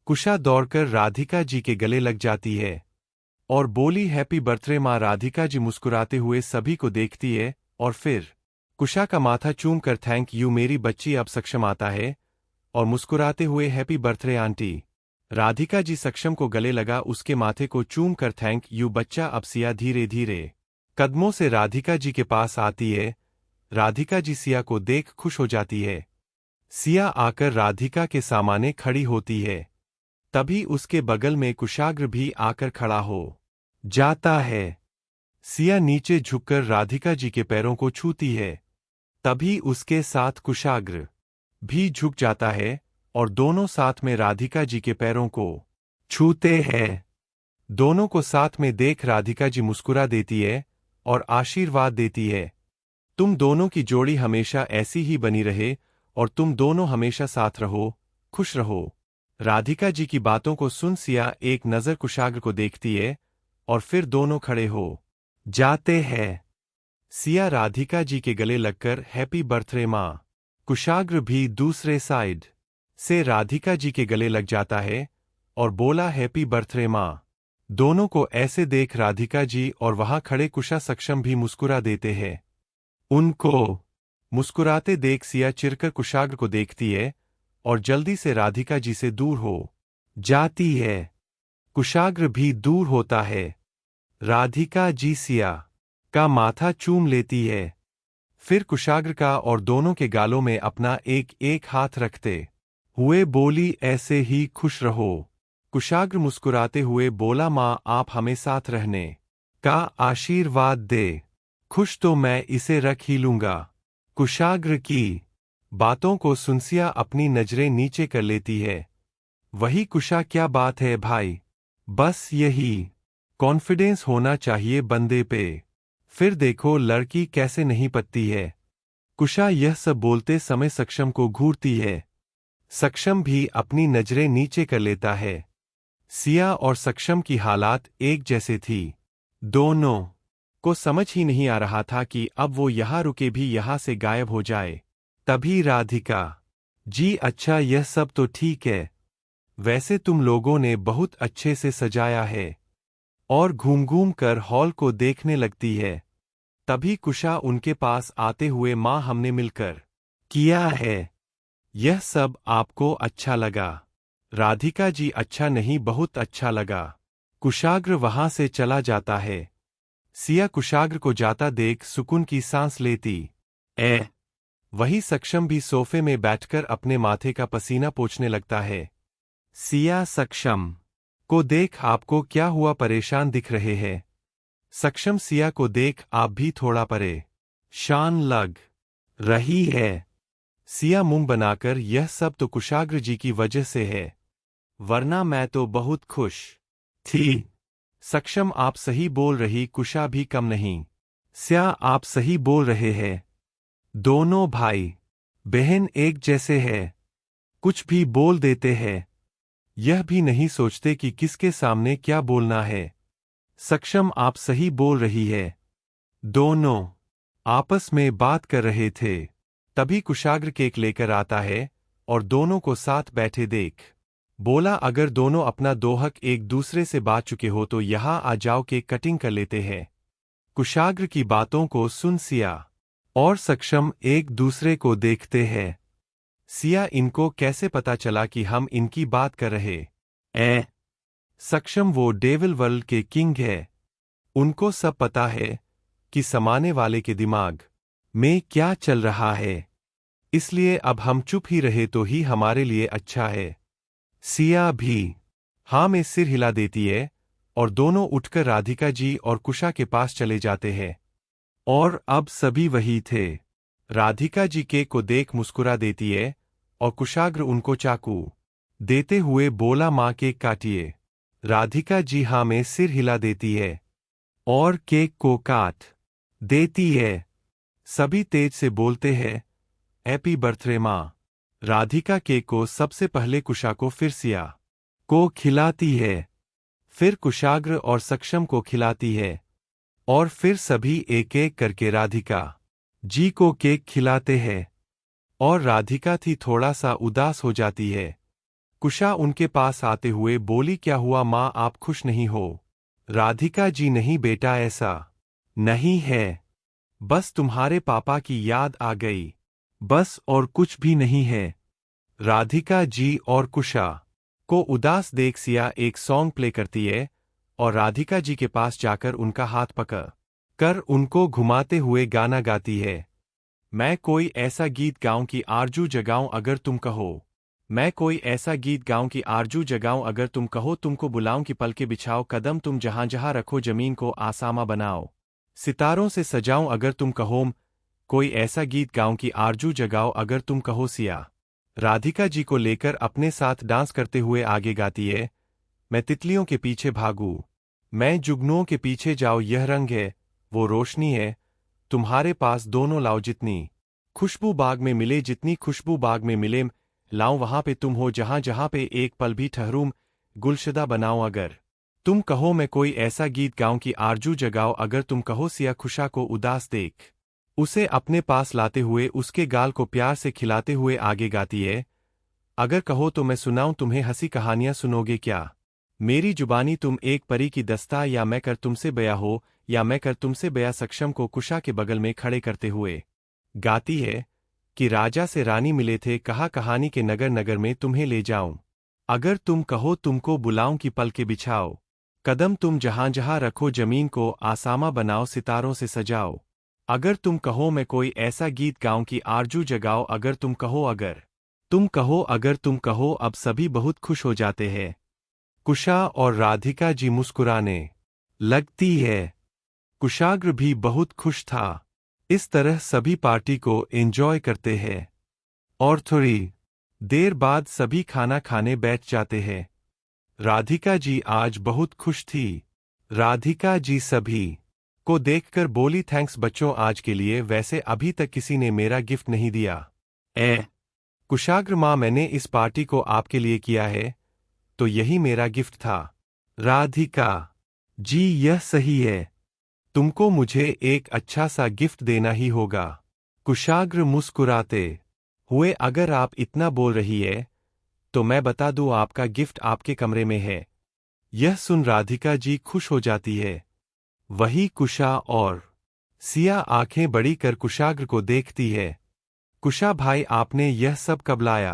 कुशा दौड़कर राधिका जी के गले लग जाती है और बोली, हैप्पी बर्थडे माँ। राधिका जी मुस्कुराते हुए सभी को देखती है और फिर कुशा का माथा चूम कर थैंक यू मेरी बच्ची। अब सक्षम आता है और मुस्कुराते हुए happy birthday aunty. Radhika ji सक्षम को गले लगा, उसके माथे को चूम कर थैंक यू बच्चा। अब सिया धीरे धीरे कदमों से राधिका जी के पास आती है। राधिका जी सिया को देख खुश हो जाती है। सिया आकर राधिका के सामने खड़ी होती है। तभी उसके बगल में कुशाग्र भी आकर खड़ा हो जाता है। सिया नीचे झुककर राधिका जी के पैरों को छूती है। तभी उसके साथ कुशाग्र भी झुक जाता है और दोनों साथ में राधिका जी के पैरों को छूते हैं। दोनों को साथ में देख राधिका जी मुस्कुरा देती है और आशीर्वाद देती है, तुम दोनों की जोड़ी हमेशा ऐसी ही बनी रहे और तुम दोनों हमेशा साथ रहो, खुश रहो। राधिका जी की बातों को सुन सिया एक नज़र कुशाग्र को देखती है और फिर दोनों खड़े हो जाते हैं। सिया राधिका जी के गले लगकर हैप्पी बर्थडे माँ। कुशाग्र भी दूसरे साइड से राधिका जी के गले लग जाता है और बोला, हैप्पी बर्थडे माँ। दोनों को ऐसे देख राधिका जी और वहां खड़े कुशा सक्षम भी मुस्कुरा देते हैं। उनको मुस्कुराते देख सिया चिढ़कर कुशाग्र को देखती है और जल्दी से राधिका जी से दूर हो जाती है। कुशाग्र भी दूर होता है। राधिका जी सिया का माथा चूम लेती है, फिर कुशाग्र का और दोनों के गालों में अपना एक एक हाथ रखते हुए बोली, ऐसे ही खुश रहो। कुशाग्र मुस्कुराते हुए बोला, माँ आप हमें साथ रहने का आशीर्वाद दे। खुश तो मैं इसे रख ही लूंगा। कुशाग्र की बातों को सुनसिया अपनी नजरें नीचे कर लेती है। वही कुशा, क्या बात है भाई, बस यही कॉन्फिडेंस होना चाहिए बंदे पे, फिर देखो लड़की कैसे नहीं पतती है। कुशा यह सब बोलते समय सक्षम को घूरती है। सक्षम भी अपनी नजरें नीचे कर लेता है। सिया और सक्षम की हालात एक जैसे थी। दोनों को समझ ही नहीं आ रहा था कि अब वो यहां रुके भी यहां से गायब हो जाए। तभी राधिका जी, अच्छा यह सब तो ठीक है, वैसे तुम लोगों ने बहुत अच्छे से सजाया है, और घूम घूम कर हॉल को देखने लगती है। तभी कुशा उनके पास आते हुए, माँ हमने मिलकर किया है, यह सब आपको अच्छा लगा? राधिका जी, अच्छा नहीं बहुत अच्छा लगा। कुशाग्र वहां से चला जाता है। सिया कुशाग्र को जाता देख सुकून की सांस लेती वही सक्षम भी सोफे में बैठकर अपने माथे का पसीना पोंछने लगता है। सिया सक्षम को देख, आपको क्या हुआ, परेशान दिख रहे हैं? सक्षम सिया को देख, आप भी थोड़ा परेशान लग रही है। सिया मुंह बनाकर, यह सब तो कुशाग्र जी की वजह से है, वरना मैं तो बहुत खुश थी। सक्षम आप सही बोल रही, कुशा भी कम नहीं। सिया आप सही बोल रहे हैं, दोनों भाई बहन एक जैसे हैं, कुछ भी बोल देते हैं, यह भी नहीं सोचते कि किसके सामने क्या बोलना है। सक्षम आप सही बोल रही है। दोनों आपस में बात कर रहे थे। तभी कुशाग्र केक लेकर आता है और दोनों को साथ बैठे देख बोला, अगर दोनों अपना दोहक एक दूसरे से बात चुके हो तो यहां आ जाओ, केक कटिंग कर लेते हैं। कुशाग्र की बातों को सुन सिया और सक्षम एक दूसरे को देखते हैं। सिया, इनको कैसे पता चला कि हम इनकी बात कर रहे सक्षम, वो डेविल वर्ल्ड के किंग है, उनको सब पता है कि समाने वाले के दिमाग में क्या चल रहा है, इसलिए अब हम चुप ही रहे तो ही हमारे लिए अच्छा है। सिया भी हाँ में सिर हिला देती है और दोनों उठकर राधिका जी और कुशा के पास चले जाते हैं। और अब सभी वही थे। राधिका जी केक को देख मुस्कुरा देती है और कुशाग्र उनको चाकू देते हुए बोला, माँ केक काटिए। राधिका जी हाँ में सिर हिला देती है और केक को काट देती है। सभी तेज से बोलते हैं, हैप्पी बर्थडे माँ। राधिका केक को सबसे पहले कुशा को फिर सिया को खिलाती है, फिर कुशाग्र और सक्षम को खिलाती है, और फिर सभी एक एक करके राधिका जी को केक खिलाते हैं। और राधिका थी थोड़ा सा उदास हो जाती है। कुशा उनके पास आते हुए बोली, क्या हुआ माँ, आप खुश नहीं हो? राधिका जी, नहीं बेटा ऐसा नहीं है, बस तुम्हारे पापा की याद आ गई, बस और कुछ भी नहीं है। राधिका जी और कुशा को उदास देख सिया एक सॉन्ग प्ले करती है और राधिका जी के पास जाकर उनका हाथ पकड़ कर उनको घुमाते हुए गाना गाती है। मैं कोई ऐसा गीत गाऊं कि आरजू जगाऊं अगर तुम कहो, मैं कोई ऐसा गीत गाऊं कि आरजू जगाऊं अगर तुम कहो, तुमको बुलाऊं कि पलके बिछाओ कदम तुम जहां जहां रखो, जमीन को आसामा बनाओ, सितारों से सजाऊं अगर तुम कहो, कोई ऐसा गीत गाऊं कि आरजू जगाओ अगर तुम कहो। सिया राधिका जी को लेकर अपने साथ डांस करते हुए आगे गाती है, मैं तितलियों के पीछे भागूं, मैं जुगनुओं के पीछे जाओ, यह रंग है वो रोशनी है तुम्हारे पास, दोनों लाओ जितनी खुशबू बाग में मिले, जितनी खुशबू बाग में मिले लाऊं, वहां पे तुम हो जहां जहां पे एक पल भी ठहरूं, गुलशदा बनाऊं अगर तुम कहो, मैं कोई ऐसा गीत गाऊं कि आरजू जगाओ अगर तुम कहो। सिया खुशा को उदास देख उसे अपने पास लाते हुए उसके गाल को प्यार से खिलाते हुए आगे गाती है, अगर कहो तो मैं सुनाऊं तुम्हें हंसी कहानियां, सुनोगे क्या? मेरी जुबानी तुम एक परी की दस्ता, या मैं कर तुमसे बया हो, या मैं कर तुमसे बया। सक्षम को कुशा के बगल में खड़े करते हुए गाती है कि राजा से रानी मिले थे, कहा कहानी के नगर नगर में तुम्हें ले जाऊं। अगर तुम कहो तुमको बुलाऊं कि पल के बिछाओ कदम, तुम जहां जहां रखो जमीन को आसामा बनाओ, सितारों से सजाओ। अगर तुम कहो मैं कोई ऐसा गीत गाऊं कि आरजू जगाओ, अगर तुम कहो अगर तुम कहो अब सभी बहुत खुश हो जाते हैं। कुशा और राधिका जी मुस्कुराने लगती है। कुशाग्र भी बहुत खुश था। इस तरह सभी पार्टी को एंजॉय करते हैं और थोड़ी देर बाद सभी खाना खाने बैठ जाते हैं। राधिका जी आज बहुत खुश थी। राधिका जी सभी को देखकर बोली, थैंक्स बच्चों आज के लिए, वैसे अभी तक किसी ने मेरा गिफ्ट नहीं दिया। कुशाग्र माँ, मैंने इस पार्टी को आपके लिए किया है, तो यही मेरा गिफ्ट था। राधिका जी, यह सही है, तुमको मुझे एक अच्छा सा गिफ्ट देना ही होगा। कुशाग्र मुस्कुराते हुए, अगर आप इतना बोल रही है तो मैं बता दूं, आपका गिफ्ट आपके कमरे में है। यह सुन राधिका जी खुश हो जाती है। वही कुशा और सिया आंखें बड़ी कर कुशाग्र को देखती है। कुशा भाई, आपने यह सब कब लाया?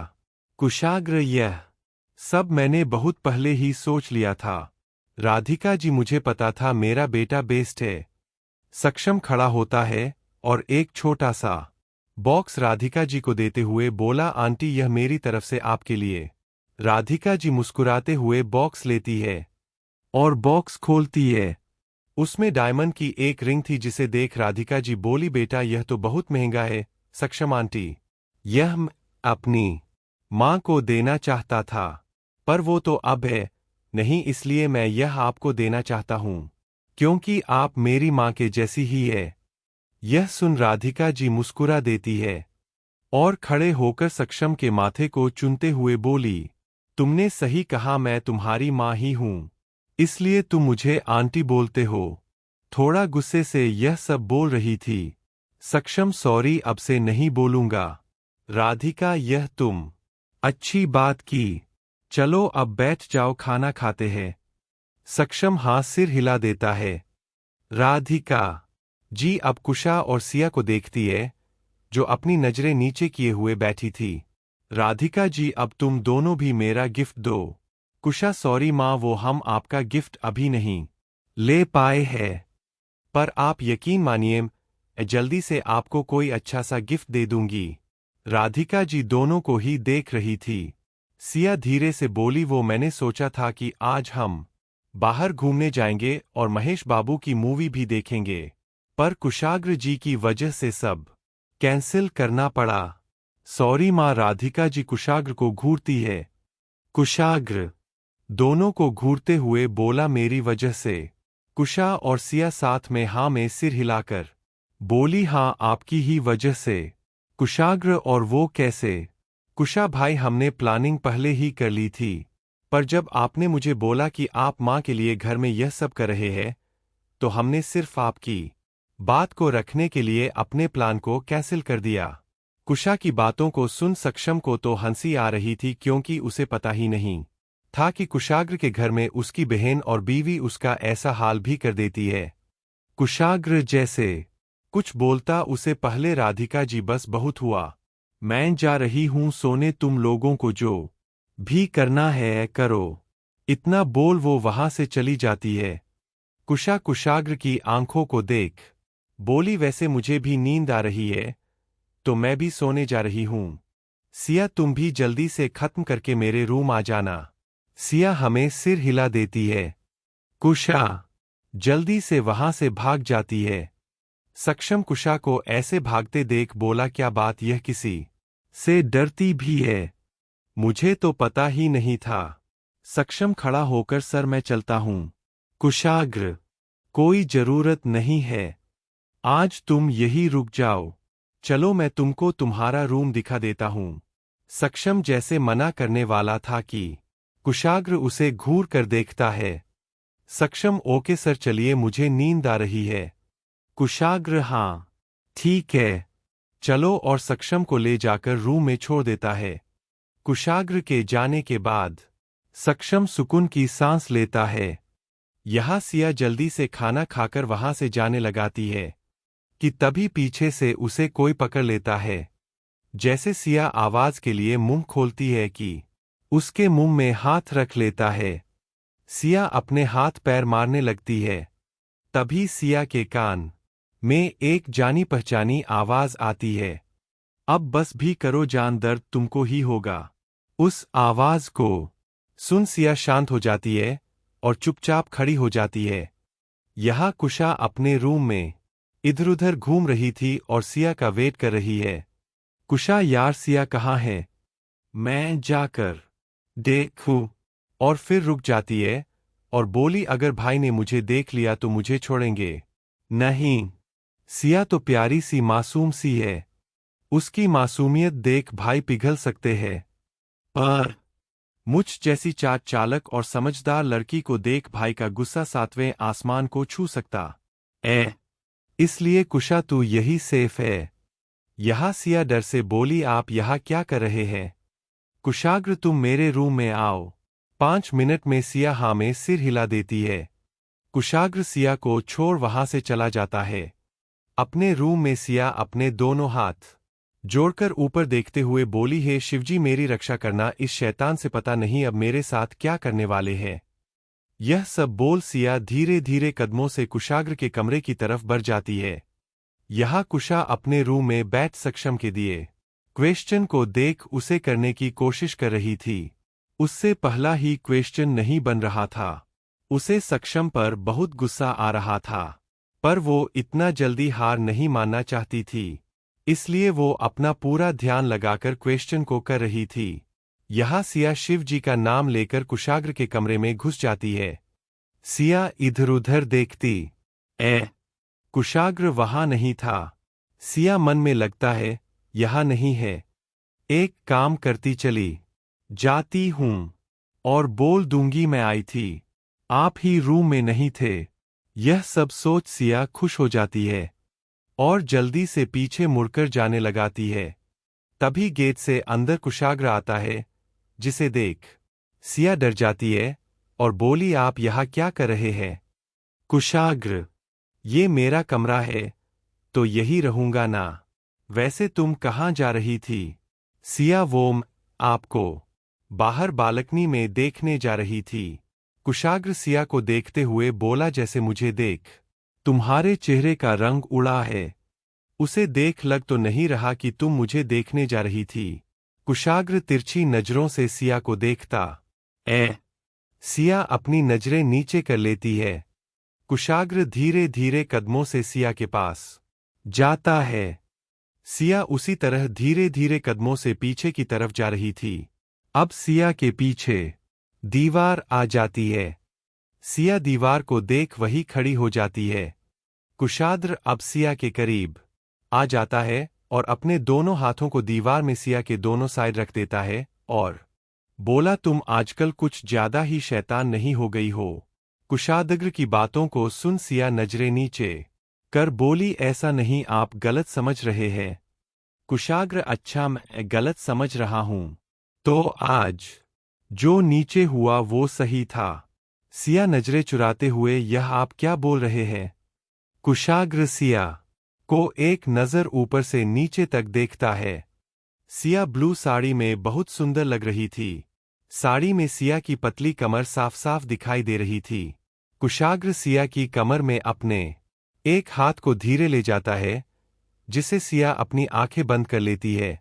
कुशाग्र, यह सब मैंने बहुत पहले ही सोच लिया था। राधिका जी, मुझे पता था मेरा बेटा बेस्ट है। सक्षम खड़ा होता है और एक छोटा सा बॉक्स राधिका जी को देते हुए बोला, आंटी यह मेरी तरफ से आपके लिए। राधिका जी मुस्कुराते हुए बॉक्स लेती है और बॉक्स खोलती है। उसमें डायमंड की एक रिंग थी, जिसे देख राधिका जी बोली, बेटा यह तो बहुत महंगा है। सक्षम आंटी, यह मैं अपनी माँ को देना चाहता था, पर वो तो अब है नहीं, इसलिए मैं यह आपको देना चाहता हूँ, क्योंकि आप मेरी माँ के जैसी ही है। यह सुन राधिका जी मुस्कुरा देती है और खड़े होकर सक्षम के माथे को चूमते हुए बोली, तुमने सही कहा, मैं तुम्हारी माँ ही हूँ, इसलिए तुम मुझे आंटी बोलते हो। थोड़ा गुस्से से यह सब बोल रही थी। सक्षम, सॉरी, अब से नहीं बोलूंगा। राधिका, यह तुम अच्छी बात की, चलो अब बैठ जाओ, खाना खाते हैं। सक्षम हाथ सिर हिला देता है। राधिका जी अब कुशा और सिया को देखती है, जो अपनी नजरें नीचे किए हुए बैठी थी। राधिका जी, अब तुम दोनों भी मेरा गिफ्ट दो। कुशा, सॉरी माँ, वो हम आपका गिफ्ट अभी नहीं ले पाए हैं, पर आप यकीन मानिए, मैं जल्दी से आपको कोई अच्छा सा गिफ्ट दे दूंगी। राधिका जी दोनों को ही देख रही थी। सिया धीरे से बोली, वो मैंने सोचा था कि आज हम बाहर घूमने जाएंगे और महेश बाबू की मूवी भी देखेंगे, पर कुशाग्र जी की वजह से सब कैंसिल करना पड़ा। सॉरी माँ। राधिका जी कुशाग्र को घूरती है। कुशाग्र दोनों को घूरते हुए बोला, मेरी वजह से। कुशा और सिया साथ में हाँ में सिर हिलाकर बोली, हाँ आपकी ही वजह से। कुशाग्र, और वो कैसे? कुशा भाई, हमने प्लानिंग पहले ही कर ली थी, पर जब आपने मुझे बोला कि आप माँ के लिए घर में यह सब कर रहे हैं, तो हमने सिर्फ आपकी बात को रखने के लिए अपने प्लान को कैंसिल कर दिया। कुशा की बातों को सुन सक्षम को तो हंसी आ रही थी, क्योंकि उसे पता ही नहीं था कि कुशाग्र के घर में उसकी बहन और बीवी उसका ऐसा हाल भी कर देती है। कुशाग्र जैसे कुछ बोलता उसे पहले राधिका जी, बस बहुत हुआ, मैं जा रही हूं सोने, तुम लोगों को जो भी करना है करो। इतना बोल वो वहां से चली जाती है। कुशा कुशाग्र की आंखों को देख बोली, वैसे मुझे भी नींद आ रही है, तो मैं भी सोने जा रही हूं। सिया, तुम भी जल्दी से खत्म करके मेरे रूम आ जाना। सिया हमें सिर हिला देती है। कुशा जल्दी से वहां से भाग जाती है। सक्षम कुशा को ऐसे भागते देख बोला, क्या बात, यह किसी से डरती भी है? मुझे तो पता ही नहीं था। सक्षम खड़ा होकर, सर मैं चलता हूं। कुशाग्र, कोई जरूरत नहीं है, आज तुम यही रुक जाओ, चलो मैं तुमको तुम्हारा रूम दिखा देता हूं। सक्षम जैसे मना करने वाला था कि कुशाग्र उसे घूर कर देखता है। सक्षम, ओके सर, चलिए, मुझे नींद आ रही है। कुशाग्र, हाँ ठीक है, चलो, और सक्षम को ले जाकर रूम में छोड़ देता है। कुशाग्र के जाने के बाद सक्षम सुकून की सांस लेता है। यहाँ सिया जल्दी से खाना खाकर वहां से जाने लगाती है कि तभी पीछे से उसे कोई पकड़ लेता है। जैसे सिया आवाज के लिए मुंह खोलती है कि उसके मुंह में हाथ रख लेता है। सिया अपने हाथ पैर मारने लगती है। तभी सिया के कान में एक जानी पहचानी आवाज आती है, अब बस भी करो जान, दर्द तुमको ही होगा। उस आवाज को सुन सिया शांत हो जाती है और चुपचाप खड़ी हो जाती है। यहाँ कुशा अपने रूम में इधर उधर घूम रही थी और सिया का वेट कर रही है। कुशा, यार सिया कहाँ है, मैं जाकर देखूं। और फिर रुक जाती है और बोली, अगर भाई ने मुझे देख लिया तो मुझे छोड़ेंगे नहीं। सिया तो प्यारी सी मासूम सी है, उसकी मासूमियत देख भाई पिघल सकते हैं, पर मुझ जैसी चाट चालक और समझदार लड़की को देख भाई का गुस्सा सातवें आसमान को छू सकता है। इसलिए कुशा तू यही सेफ है। यहाँ सिया डर से बोली, आप यहाँ क्या कर रहे हैं? कुशाग्र, तुम मेरे रूम में आओ। 5 मिनट में सिया हाँ में सिर हिला देती है। कुशाग्र सिया को छोड़ वहां से चला जाता है। अपने रूम में सिया अपने दोनों हाथ जोड़कर ऊपर देखते हुए बोली, हे शिवजी मेरी रक्षा करना, इस शैतान से पता नहीं अब मेरे साथ क्या करने वाले हैं। यह सब बोल सिया धीरे धीरे कदमों से कुशाग्र के कमरे की तरफ बढ़ जाती है। यहाँ कुशा अपने रूम में बैठ सक्षम के दिए क्वेश्चन को देख उसे करने की कोशिश कर रही थी। उससे पहला ही क्वेश्चन नहीं बन रहा था। उसे सक्षम पर बहुत गुस्सा आ रहा था, पर वो इतना जल्दी हार नहीं मानना चाहती थी, इसलिए वो अपना पूरा ध्यान लगाकर क्वेश्चन को कर रही थी। यहाँ सिया शिव जी का नाम लेकर कुशाग्र के कमरे में घुस जाती है। सिया इधर उधर देखती कुशाग्र वहां नहीं था। सिया मन में लगता है यहाँ नहीं है, एक काम करती चली जाती हूं और बोल दूंगी मैं आई थी, आप ही रूम में नहीं थे। यह सब सोच सिया खुश हो जाती है और जल्दी से पीछे मुड़कर जाने लगाती है। तभी गेट से अंदर कुशाग्र आता है, जिसे देख सिया डर जाती है और बोली, आप यहाँ क्या कर रहे हैं? कुशाग्र, ये मेरा कमरा है तो यही रहूंगा ना, वैसे तुम कहाँ जा रही थी? सिया, वो आपको बाहर बालकनी में देखने जा रही थी। कुशाग्र सिया को देखते हुए बोला, जैसे मुझे देख तुम्हारे चेहरे का रंग उड़ा है, उसे देख लग तो नहीं रहा कि तुम मुझे देखने जा रही थी। कुशाग्र तिरछी नजरों से सिया को देखता सिया अपनी नजरें नीचे कर लेती है। कुशाग्र धीरे धीरे कदमों से सिया के पास जाता है। सिया उसी तरह धीरे धीरे कदमों से पीछे की तरफ जा रही थी। अब सिया के पीछे दीवार आ जाती है। सिया दीवार को देख वही खड़ी हो जाती है। कुशाग्र अब सिया के करीब आ जाता है और अपने दोनों हाथों को दीवार में सिया के दोनों साइड रख देता है और बोला, तुम आजकल कुछ ज्यादा ही शैतान नहीं हो गई हो? कुशाग्र की बातों को सुन सिया नजरें नीचे कर बोली, ऐसा नहीं, आप गलत समझ रहे हैं। कुशाग्र, अच्छा मैं गलत समझ रहा हूं तो आज जो नीचे हुआ वो सही था। सिया नजरें चुराते हुए, यह आप क्या बोल रहे हैं? कुशाग्र सिया को एक नजर ऊपर से नीचे तक देखता है। सिया ब्लू साड़ी में बहुत सुंदर लग रही थी। साड़ी में सिया की पतली कमर साफ साफ दिखाई दे रही थी। कुशाग्र सिया की कमर में अपने एक हाथ को धीरे ले जाता है, जिसे सिया अपनी आंखें बंद कर लेती है।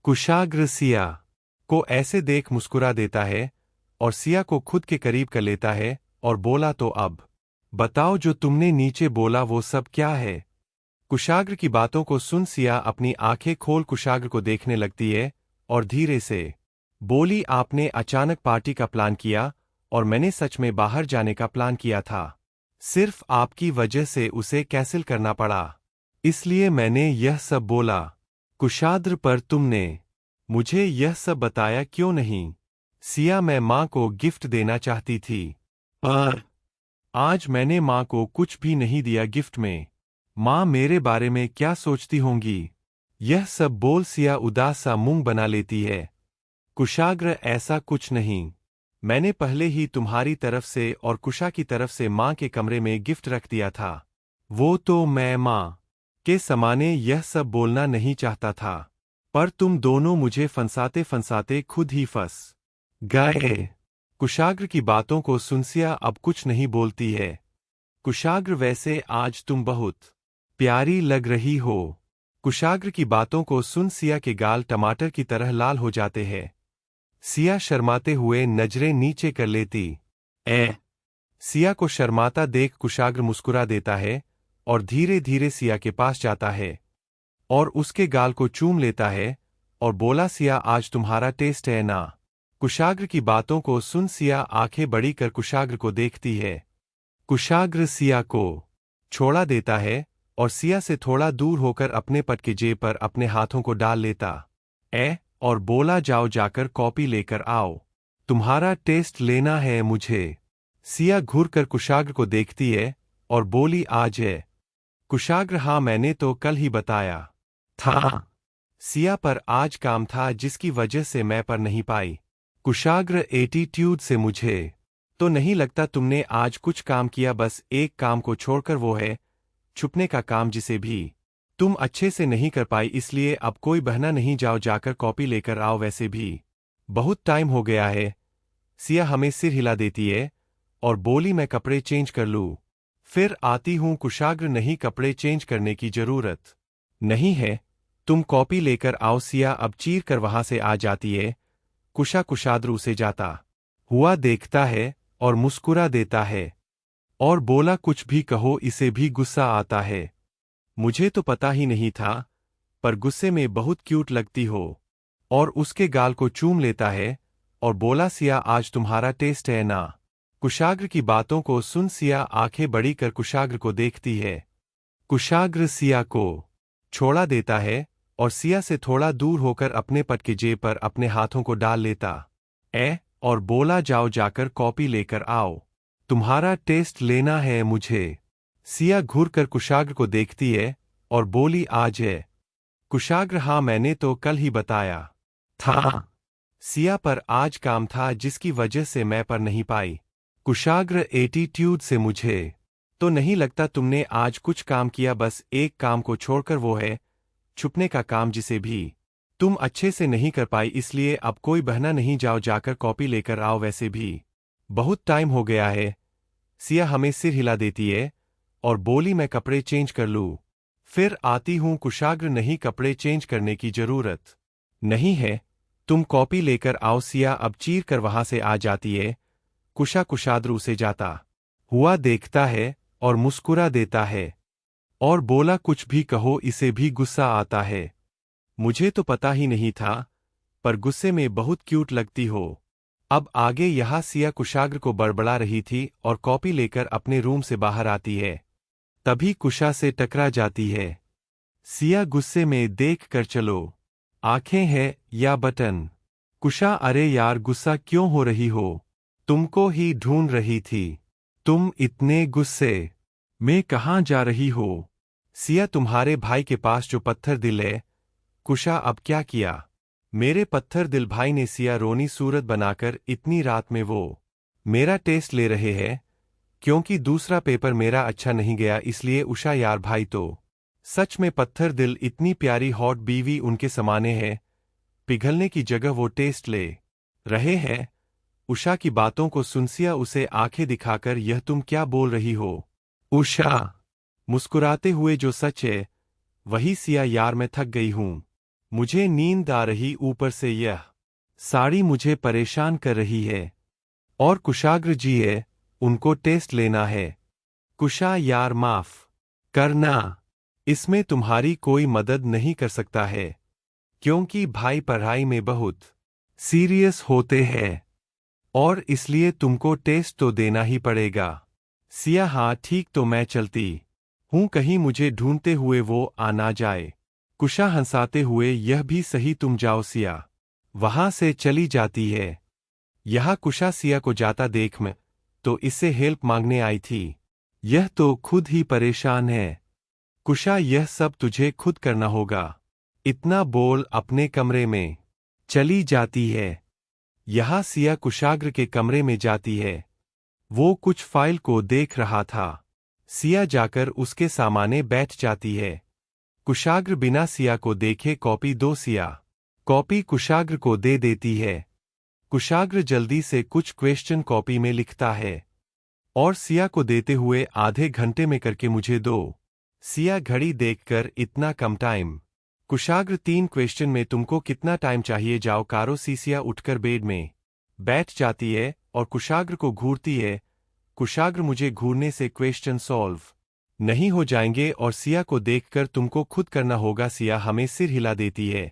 कुशाग्र सिया को ऐसे देख मुस्कुरा देता है और सिया को खुद के करीब कर लेता है और बोला, तो अब बताओ जो तुमने नीचे बोला वो सब क्या है? कुशाग्र की बातों को सुन सिया अपनी आंखें खोल कुशाग्र को देखने लगती है और धीरे से बोली, आपने अचानक पार्टी का प्लान किया और मैंने सच में बाहर जाने का प्लान किया था। सिर्फ आपकी वजह से उसे कैंसिल करना पड़ा, इसलिए मैंने यह सब बोला। कुशाग्र, पर तुमने मुझे यह सब बताया क्यों नहीं? सिया, मैं माँ को गिफ्ट देना चाहती थी, पर आज मैंने माँ को कुछ भी नहीं दिया गिफ्ट में। माँ मेरे बारे में क्या सोचती होंगी? यह सब बोल सिया उदास सा मुंह बना लेती है। कुशाग्र, ऐसा कुछ नहीं। मैंने पहले ही तुम्हारी तरफ से और कुशा की तरफ से माँ के कमरे में गिफ्ट रख दिया था। वो तो मैं माँ के समाने यह सब बोलना नहीं चाहता था, पर तुम दोनों मुझे फंसाते फंसाते खुद ही फंस गए। कुशाग्र की बातों को सुन सिया अब कुछ नहीं बोलती है। कुशाग्र, वैसे आज तुम बहुत प्यारी लग रही हो। कुशाग्र की बातों को सुन सिया के गाल टमाटर की तरह लाल हो जाते हैं। सिया शर्माते हुए नजरें नीचे कर लेती। सिया को शर्माता देख कुशाग्र मुस्कुरा देता है और धीरे धीरे सिया के पास जाता है और उसके गाल को चूम लेता है और बोला, सिया आज तुम्हारा टेस्ट है ना। कुशाग्र की बातों को सुन सिया आंखें बड़ी कर कुशाग्र को देखती है। कुशाग्र सिया को छोड़ा देता है और सिया से थोड़ा दूर होकर अपने पट के जेब पर अपने हाथों को डाल लेता और बोला, जाओ जाकर कॉपी लेकर आओ, तुम्हारा टेस्ट लेना है मुझे। सिया घूर कर कुशाग्र को देखती है और बोली, आज है। कुशाग्र, हाँ मैंने तो कल ही बताया था सिया, पर आज काम था जिसकी वजह से मैं पर नहीं पाई। कुशाग्र एटीट्यूड से, मुझे तो नहीं लगता तुमने आज कुछ काम किया, बस एक काम को छोड़कर, वो है छुपने का काम, जिसे भी तुम अच्छे से नहीं कर पाई, इसलिए अब कोई बहाना नहीं, जाओ जाकर कॉपी लेकर आओ, वैसे भी बहुत टाइम हो गया है। सिया हमें सिर हिला देती है और बोली, मैं कपड़े चेंज कर लूँ, फिर आती हूँ। कुशाग्र, नहीं, कपड़े चेंज करने की जरूरत नहीं है, तुम कॉपी लेकर आओ। सिया अब चीर कर वहां से आ जाती है। कुशाग्र उसे जाता हुआ देखता है और मुस्कुरा देता है और बोला, कुछ भी कहो, इसे भी गुस्सा आता है। मुझे तो पता ही नहीं था, पर गुस्से में बहुत क्यूट लगती हो। और उसके गाल को चूम लेता है और बोला, सिया आज तुम्हारा टेस्ट है ना। कुशाग्र की बातों को सुन सिया आंखें बड़ी कर कुशाग्र को देखती है। कुशाग्र सिया को छोड़ा देता है और सिया से थोड़ा दूर होकर अपने पट के जेब पर अपने हाथों को डाल लेता और बोला, जाओ जाकर कॉपी लेकर आओ, तुम्हारा टेस्ट लेना है मुझे। सिया घूर कर कुशाग्र को देखती है और बोली, आज है। कुशाग्र, हाँ मैंने तो कल ही बताया था सिया, पर आज काम था जिसकी वजह से मैं पर नहीं पाई। कुशाग्र एटीट्यूड से, मुझे तो नहीं लगता तुमने आज कुछ काम किया, बस एक काम को छोड़कर, वो है छुपने का काम, जिसे भी तुम अच्छे से नहीं कर पाई, इसलिए अब कोई बहाना नहीं, जाओ जाकर कॉपी लेकर आओ, वैसे भी बहुत टाइम हो गया है। सिया हमें सिर हिला देती है और बोली, मैं कपड़े चेंज कर लूँ, फिर आती हूँ। कुशाग्र, नहीं, कपड़े चेंज करने की जरूरत नहीं है, तुम कॉपी लेकर आओ। सिया अब चीर कर वहां से आ जाती है। कुशाग्र उसे जाता हुआ देखता है और मुस्कुरा देता है और बोला, कुछ भी कहो, इसे भी गुस्सा आता है। मुझे तो पता ही नहीं था, पर गुस्से में बहुत क्यूट लगती हो। अब आगे यहाँ सिया कुशाग्र को बड़बड़ा रही थी और कॉपी लेकर अपने रूम से बाहर आती है। तभी कुशा से टकरा जाती है। सिया गुस्से में देख कर, चलो, आंखें हैं या बटन। कुशा, अरे यार गुस्सा क्यों हो रही हो, तुमको ही ढूंढ रही थी, तुम इतने गुस्से में कहाँ जा रही हो। सिया, तुम्हारे भाई के पास जो पत्थर दिल है। कुशा, अब क्या किया मेरे पत्थर दिल भाई ने। सिया रोनी सूरत बनाकर, इतनी रात में वो मेरा टेस्ट ले रहे हैं, क्योंकि दूसरा पेपर मेरा अच्छा नहीं गया, इसलिए। उषा, यार भाई तो सच में पत्थर दिल, इतनी प्यारी हॉट बीवी उनके समाने है, पिघलने की जगह वो टेस्ट ले रहे हैं। उषा की बातों को सुन सिया उसे आंखें दिखाकर, यह तुम क्या बोल रही हो। उषा मुस्कुराते हुए, जो सच है वही। सिया, यार मैं थक गई हूं, मुझे नींद आ रही, ऊपर से यह साड़ी मुझे परेशान कर रही है, और कुशाग्र जी है, उनको टेस्ट लेना है। कुशा, यार माफ करना, इसमें तुम्हारी कोई मदद नहीं कर सकता है, क्योंकि भाई पढ़ाई में बहुत सीरियस होते हैं, और इसलिए तुमको टेस्ट तो देना ही पड़ेगा। सिया, हाँ ठीक, तो मैं चलती हूँ, कहीं मुझे ढूंढते हुए वो आ ना जाए। कुशा हंसाते हुए, यह भी सही, तुम जाओ। सिया वहां से चली जाती है। यह कुशा सिया को जाता देख में तो इससे हेल्प मांगने आई थी, यह तो खुद ही परेशान है। कुशा, यह सब तुझे खुद करना होगा, इतना बोल अपने कमरे में चली जाती है। यहाँ सिया कुशाग्र के कमरे में जाती है। वो कुछ फाइल को देख रहा था। सिया जाकर उसके सामने बैठ जाती है। कुशाग्र बिना सिया को देखे कॉपी दो। सिया कॉपी कुशाग्र को दे देती है। कुशाग्र जल्दी से कुछ क्वेश्चन कॉपी में लिखता है और सिया को देते हुए आधे घंटे में करके मुझे दो। सिया घड़ी देखकर इतना कम टाइम। कुशाग्र 3 क्वेश्चन में तुमको कितना टाइम चाहिए, जाओ कारो। सिया उठकर बेड में बैठ जाती है और कुशाग्र को घूरती है। कुशाग्र मुझे घूरने से क्वेश्चन सॉल्व नहीं हो जाएंगे और सिया को देखकर तुमको खुद करना होगा। सिया हमें सिर हिला देती है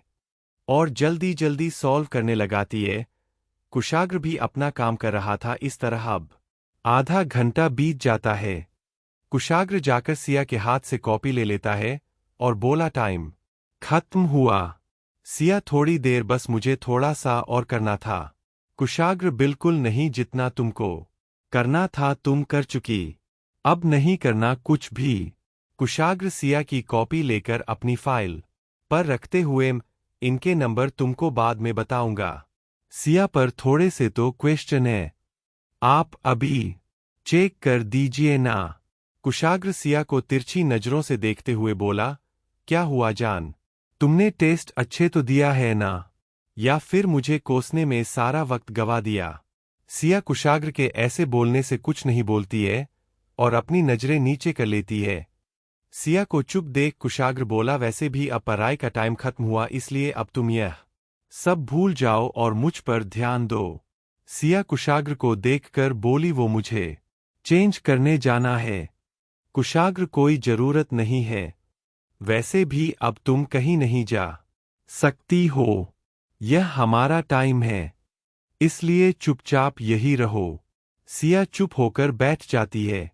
और जल्दी जल्दी सॉल्व करने लगाती है। कुशाग्र भी अपना काम कर रहा था। इस तरह अब आधा घंटा बीत जाता है। कुशाग्र जाकर सिया के हाथ से कॉपी ले लेता है और बोला, टाइम खत्म हुआ। सिया थोड़ी देर, बस मुझे थोड़ा सा और करना था। कुशाग्र बिल्कुल नहीं, जितना तुमको करना था तुम कर चुकी, अब नहीं करना कुछ भी। कुशाग्र सिया की कॉपी लेकर अपनी फाइल पर रखते हुए, इनके नंबर तुमको बाद में बताऊंगा। सिया पर थोड़े से तो क्वेश्चन है, आप अभी चेक कर दीजिए ना। कुशाग्र सिया को तिरछी नजरों से देखते हुए बोला, क्या हुआ जान, तुमने टेस्ट अच्छे तो दिया है ना, या फिर मुझे कोसने में सारा वक्त गवा दिया। सिया कुशाग्र के ऐसे बोलने से कुछ नहीं बोलती है और अपनी नजरें नीचे कर लेती है। सिया को चुप देख कुशाग्र बोला, वैसे भी अब पढ़ाई का टाइम खत्म हुआ, इसलिए अब तुम यह सब भूल जाओ और मुझ पर ध्यान दो। सिया कुशाग्र को देखकर बोली, वो मुझे चेंज करने जाना है। कुशाग्र, कोई जरूरत नहीं है, वैसे भी अब तुम कहीं नहीं जा सकती हो, यह हमारा टाइम है, इसलिए चुपचाप यही रहो। सिया चुप होकर बैठ जाती है।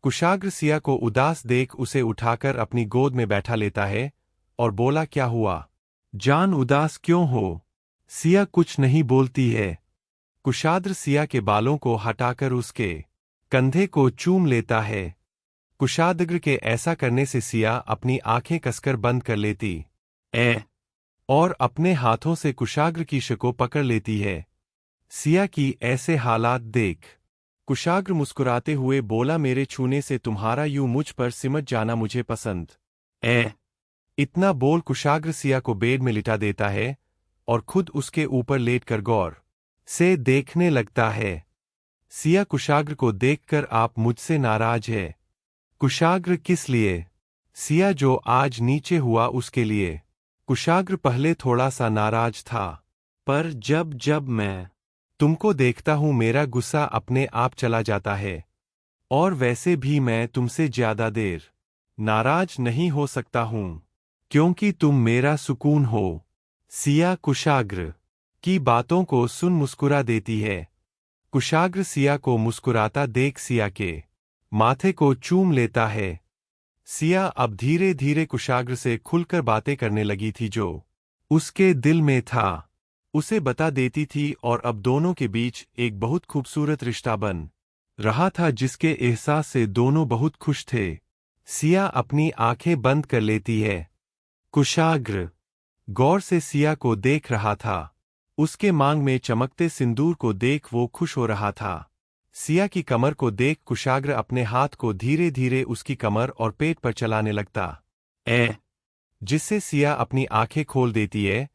कुशाग्र सिया को उदास देख उसे उठाकर अपनी गोद में बैठा लेता है और बोला, क्या हुआ जान, उदास क्यों हो। सिया कुछ नहीं बोलती है। कुशाग्र सिया के बालों को हटाकर उसके कंधे को चूम लेता है। कुशाग्र के ऐसा करने से सिया अपनी आंखें कसकर बंद कर लेती और अपने हाथों से कुशाग्र की शको पकड़ लेती है। सिया की ऐसे हालात देख कुशाग्र मुस्कुराते हुए बोला, मेरे छूने से तुम्हारा यूं मुझ पर सिमट जाना मुझे पसंद इतना बोल कुशाग्र सिया को बेड में लिटा देता है और खुद उसके ऊपर लेटकर गौर से देखने लगता है। सिया कुशाग्र को देखकर, आप मुझसे नाराज है। कुशाग्र, किस लिए। सिया, जो आज नीचे हुआ उसके लिए। कुशाग्र पहले थोड़ा सा नाराज था, पर जब जब मैं तुमको देखता हूं मेरा गुस्सा अपने आप चला जाता है, और वैसे भी मैं तुमसे ज्यादा देर नाराज नहीं हो सकता हूं, क्योंकि तुम मेरा सुकून हो। सिया कुशाग्र की बातों को सुन मुस्कुरा देती है। कुशाग्र सिया को मुस्कुराता देख सिया के माथे को चूम लेता है। सिया अब धीरे धीरे कुशाग्र से खुलकर बातें करने लगी थी, जो उसके दिल में था उसे बता देती थी, और अब दोनों के बीच एक बहुत खूबसूरत रिश्ता बन रहा था, जिसके एहसास से दोनों बहुत खुश थे। सिया अपनी आंखें बंद कर लेती है। कुशाग्र गौर से सिया को देख रहा था। उसके मांग में चमकते सिंदूर को देख वो खुश हो रहा था। सिया की कमर को देख कुशाग्र अपने हाथ को धीरे धीरे उसकी कमर और पेट पर चलाने लगता जिससे सिया अपनी आंखें खोल देती है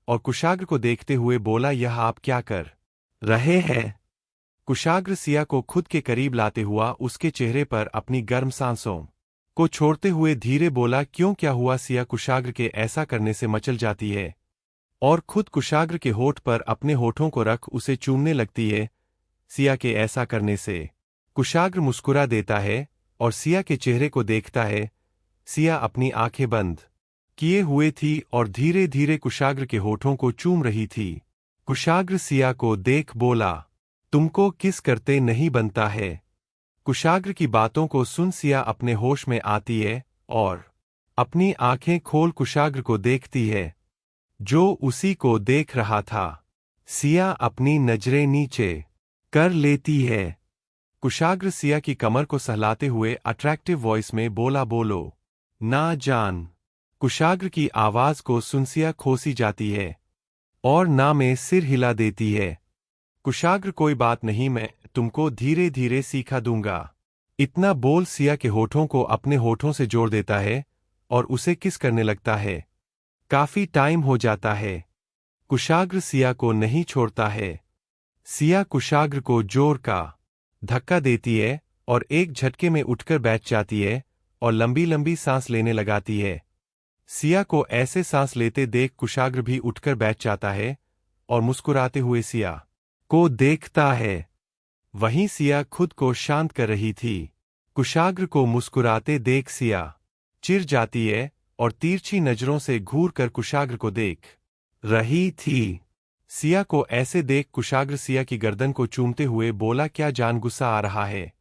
और कुशाग्र को देखते हुए बोला, यह आप क्या कर रहे हैं। कुशाग्र सिया को खुद के करीब लाते हुआ उसके चेहरे पर अपनी गर्म सांसों को छोड़ते हुए धीरे बोला, क्यों, क्या हुआ। सिया कुशाग्र के ऐसा करने से मचल जाती है और खुद कुशाग्र के होठ पर अपने होठों को रख उसे चूमने लगती है। सिया के ऐसा करने से कुशाग्र मुस्कुरा देता है और सिया के चेहरे को देखता है। सिया अपनी आंखें बंद किए हुए थी और धीरे धीरे कुशाग्र के होठों को चूम रही थी। कुशाग्र सिया को देख बोला, तुमको किस करते नहीं बनता है। कुशाग्र की बातों को सुन सिया अपने होश में आती है और अपनी आंखें खोल कुशाग्र को देखती है, जो उसी को देख रहा था। सिया अपनी नजरें नीचे कर लेती है। कुशाग्र सिया की कमर को सहलाते हुए अट्रैक्टिव वॉइस में बोला, बोलो ना जान। कुशाग्र की आवाज को सुन सिया खोसी जाती है और ना में सिर हिला देती है। कुशाग्र कोई बात नहीं, मैं तुमको धीरे धीरे सिखा दूंगा। इतना बोल सिया के होठों को अपने होठों से जोड़ देता है और उसे किस करने लगता है। काफी टाइम हो जाता है। कुशाग्र सिया को नहीं छोड़ता है। सिया कुशाग्र को जोर का धक्का देती है और एक झटके में उठकर बैठ जाती है और लंबी लंबी सांस लेने लगाती है। सिया को ऐसे सांस लेते देख कुशाग्र भी उठकर बैठ जाता है और मुस्कुराते हुए सिया को देखता है। वहीं सिया खुद को शांत कर रही थी। कुशाग्र को मुस्कुराते देख सिया चिढ़ जाती है और तिरछी नजरों से घूर कर कुशाग्र को देख रही थी। सिया को ऐसे देख कुशाग्र सिया की गर्दन को चूमते हुए बोला, क्या जान गुस्सा आ रहा है?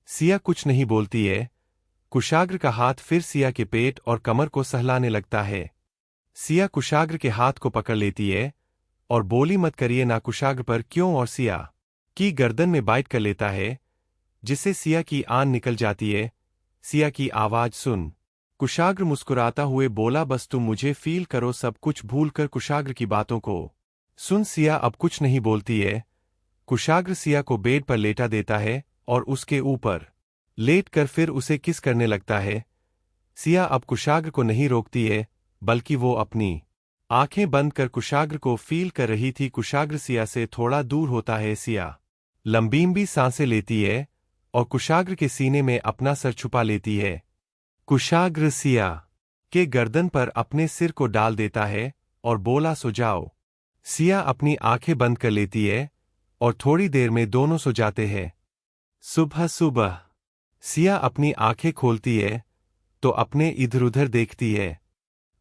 सिया कुछ नहीं बोलती है। कुशाग्र का हाथ फिर सिया के पेट और कमर को सहलाने लगता है। सिया कुशाग्र के हाथ को पकड़ लेती है और बोली, मत करिए ना कुशाग्र पर क्यों, और सिया की गर्दन में बाइट कर लेता है जिससे सिया की आन निकल जाती है। सिया की आवाज सुन कुशाग्र मुस्कुराता हुए बोला, बस तुम मुझे फील करो, सब कुछ भूल कर कुशाग्र की बातों को सुन। सिया अब कुछ नहीं बोलती है। कुशाग्र सिया को बेड पर लेटा देता है और उसके ऊपर लेट कर फिर उसे किस करने लगता है। सिया अब कुशाग्र को नहीं रोकती है, बल्कि वो अपनी आंखें बंद कर कुशाग्र को फील कर रही थी। कुशाग्र सिया से थोड़ा दूर होता है। सिया लंबी सांसें लेती है और कुशाग्र के सीने में अपना सर छुपा लेती है। कुशाग्र सिया के गर्दन पर अपने सिर को डाल देता है और बोला, सो जाओ। सिया अपनी आंखें बंद कर लेती है और थोड़ी देर में दोनों सो जाते हैं। सुबह सुबह सिया अपनी आंखें खोलती है तो अपने इधर उधर देखती है।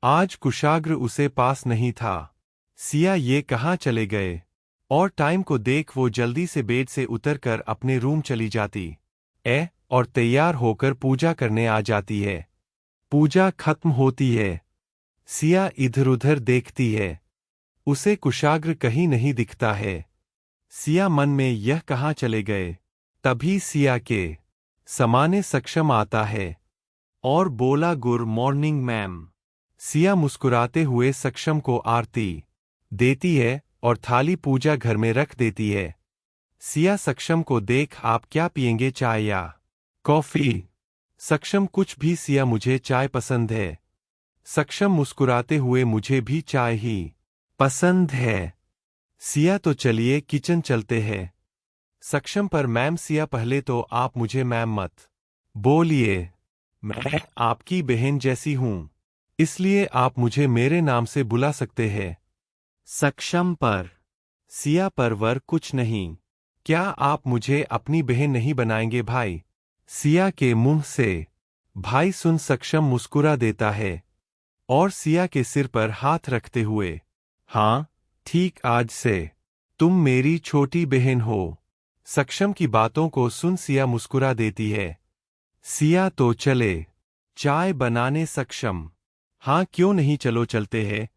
आज कुशाग्र उसे पास नहीं था। सिया ये कहाँ चले गए? और टाइम को देख वो जल्दी से बेड से उतरकर अपने रूम चली जाती और तैयार होकर पूजा करने आ जाती है। पूजा खत्म होती है। सिया इधर उधर देखती है। उसे कुशाग्र कहीं नहीं दिखता है। सिया मन में यह कहाँ चले गए? तभी सिया के समाने सक्षम आता है और बोला, गुड मॉर्निंग मैम। सिया मुस्कुराते हुए सक्षम को आरती देती है और थाली पूजा घर में रख देती है। सिया सक्षम को देख, आप क्या पिएंगे, चाय या कॉफी? सक्षम कुछ भी सिया, मुझे चाय पसंद है। सक्षम मुस्कुराते हुए, मुझे भी चाय ही पसंद है। सिया तो चलिए किचन चलते हैं। सक्षम पर मैम। सिया पहले तो आप मुझे मैम मत बोलिए, मैं आपकी बहन जैसी हूं, इसलिए आप मुझे मेरे नाम से बुला सकते हैं। सक्षम पर। सिया पर वर कुछ नहीं, क्या आप मुझे अपनी बहन नहीं बनाएंगे भाई? सिया के मुंह से भाई सुन सक्षम मुस्कुरा देता है और सिया के सिर पर हाथ रखते हुए, हाँ ठीक, आज से तुम मेरी छोटी बहन हो। सक्षम की बातों को सुन सिया मुस्कुरा देती है। सिया तो चले चाय बनाने। सक्षम, हाँ क्यों नहीं, चलो चलते हैं,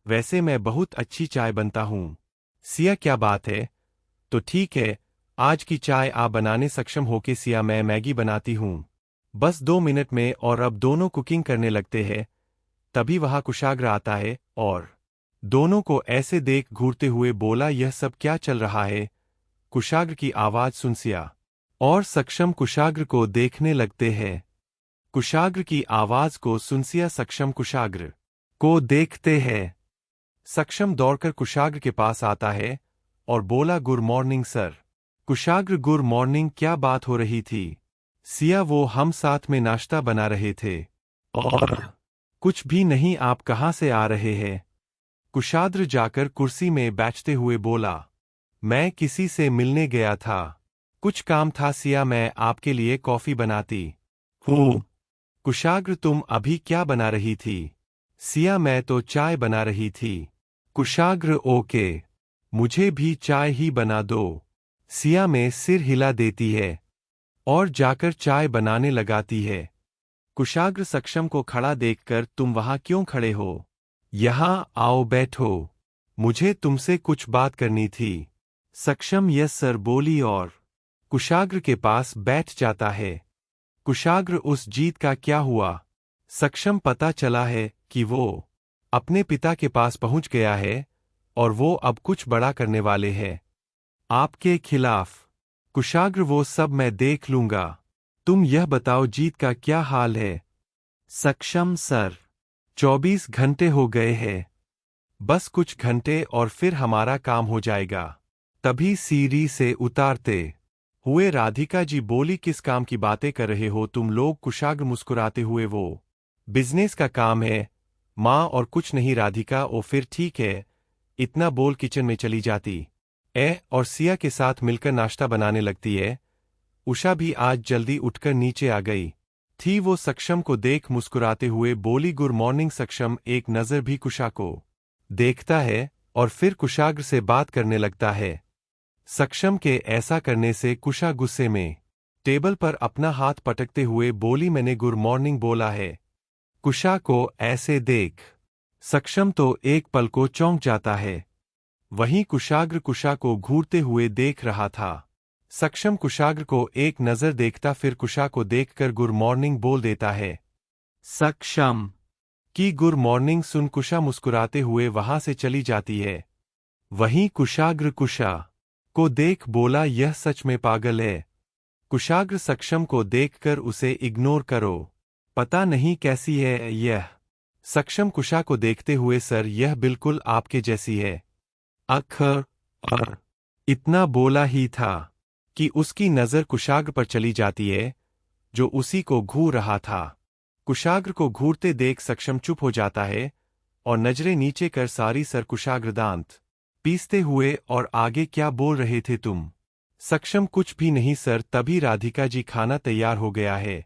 वैसे मैं बहुत अच्छी चाय बनता हूँ। सिया, क्या बात है, तो ठीक है, आज की चाय आप बनाने। सक्षम होके सिया, मैं मैगी बनाती हूँ, बस 2 मिनट में। और अब दोनों कुकिंग करने लगते हैं। तभी वहां कुशाग्र आता है और दोनों को ऐसे देख घूरते हुए बोला, यह सब क्या चल रहा है? कुशाग्र की आवाज सुन सिया और सक्षम कुशाग्र को देखने लगते हैं। कुशाग्र की आवाज को सुन सिया सक्षम कुशाग्र को देखते हैं। सक्षम दौड़कर कुशाग्र के पास आता है और बोला, गुड मॉर्निंग सर। कुशाग्र, गुड मॉर्निंग, क्या बात हो रही थी? सिया, वो हम साथ में नाश्ता बना रहे थे। और कुछ भी नहीं, आप कहाँ से आ रहे हैं? कुशाग्र जाकर कुर्सी में बैठते हुए बोला, मैं किसी से मिलने गया था, कुछ काम था। सिया, मैं आपके लिए कॉफी बनाती हूँ। कुशाग्र, तुम अभी क्या बना रही थी? सिया, मैं तो चाय बना रही थी। कुशाग्र, ओके, मुझे भी चाय ही बना दो। सिया में सिर हिला देती है और जाकर चाय बनाने लगाती है। कुशाग्र सक्षम को खड़ा देखकर, तुम वहां क्यों खड़े हो? यहां आओ, बैठो, मुझे तुमसे कुछ बात करनी थी। सक्षम, यस सर, बोली और कुशाग्र के पास बैठ जाता है। कुशाग्र, उस जीत का क्या हुआ? सक्षम, पता चला है कि वो अपने पिता के पास पहुंच गया है और वो अब कुछ बड़ा करने वाले हैं। आपके खिलाफ। कुशाग्र वो सब मैं देख लूंगा। तुम यह बताओ जीत का क्या हाल है? सक्षम सर, 24 घंटे हो गए हैं। बस कुछ घंटे और फिर हमारा काम हो जाएगा। तभी सीढ़ी से उतारते हुए राधिका जी बोली, किस काम की बातें कर रहे हो तुम लोग? कुशाग्र मुस्कुराते हुए, वो बिजनेस का काम है माँ, और कुछ नहीं। राधिका, ओ फिर ठीक है। इतना बोल किचन में चली जाती और सिया के साथ मिलकर नाश्ता बनाने लगती है। उषा भी आज जल्दी उठकर नीचे आ गई थी। वो सक्षम को देख मुस्कुराते हुए बोली, गुड मॉर्निंग सक्षम। एक नज़र भी कुशा को देखता है और फिर कुशाग्र से बात करने लगता है। सक्षम के ऐसा करने से कुशा गुस्से में टेबल पर अपना हाथ पटकते हुए बोली, मैंने गुड मॉर्निंग बोला है। कुशा को ऐसे देख सक्षम तो एक पल को चौंक जाता है। वहीं कुशाग्र कुशा को घूरते हुए देख रहा था। सक्षम कुशाग्र को एक नज़र देखता, फिर कुशा को देखकर गुड मॉर्निंग बोल देता है। सक्षम की गुड मॉर्निंग सुन कुशा मुस्कुराते हुए वहां से चली जाती है। वहीं कुशाग्र कुशा को देख बोला, यह सच में पागल है। कुशाग्र सक्षम को देखकर उसे इग्नोर करो, पता नहीं कैसी है यह। सक्षम कुशा को देखते हुए, सर यह बिल्कुल आपके जैसी है। अखर और इतना बोला ही था कि उसकी नज़र कुशाग्र पर चली जाती है, जो उसी को घूर रहा था। कुशाग्र को घूरते देख सक्षम चुप हो जाता है और नजरें नीचे कर सारी, सर कुशाग्र दांत पीसते हुए, और आगे क्या बोल रहे थे तुम? सक्षम, कुछ भी नहीं सर। तभी राधिका जी, खाना तैयार हो गया है।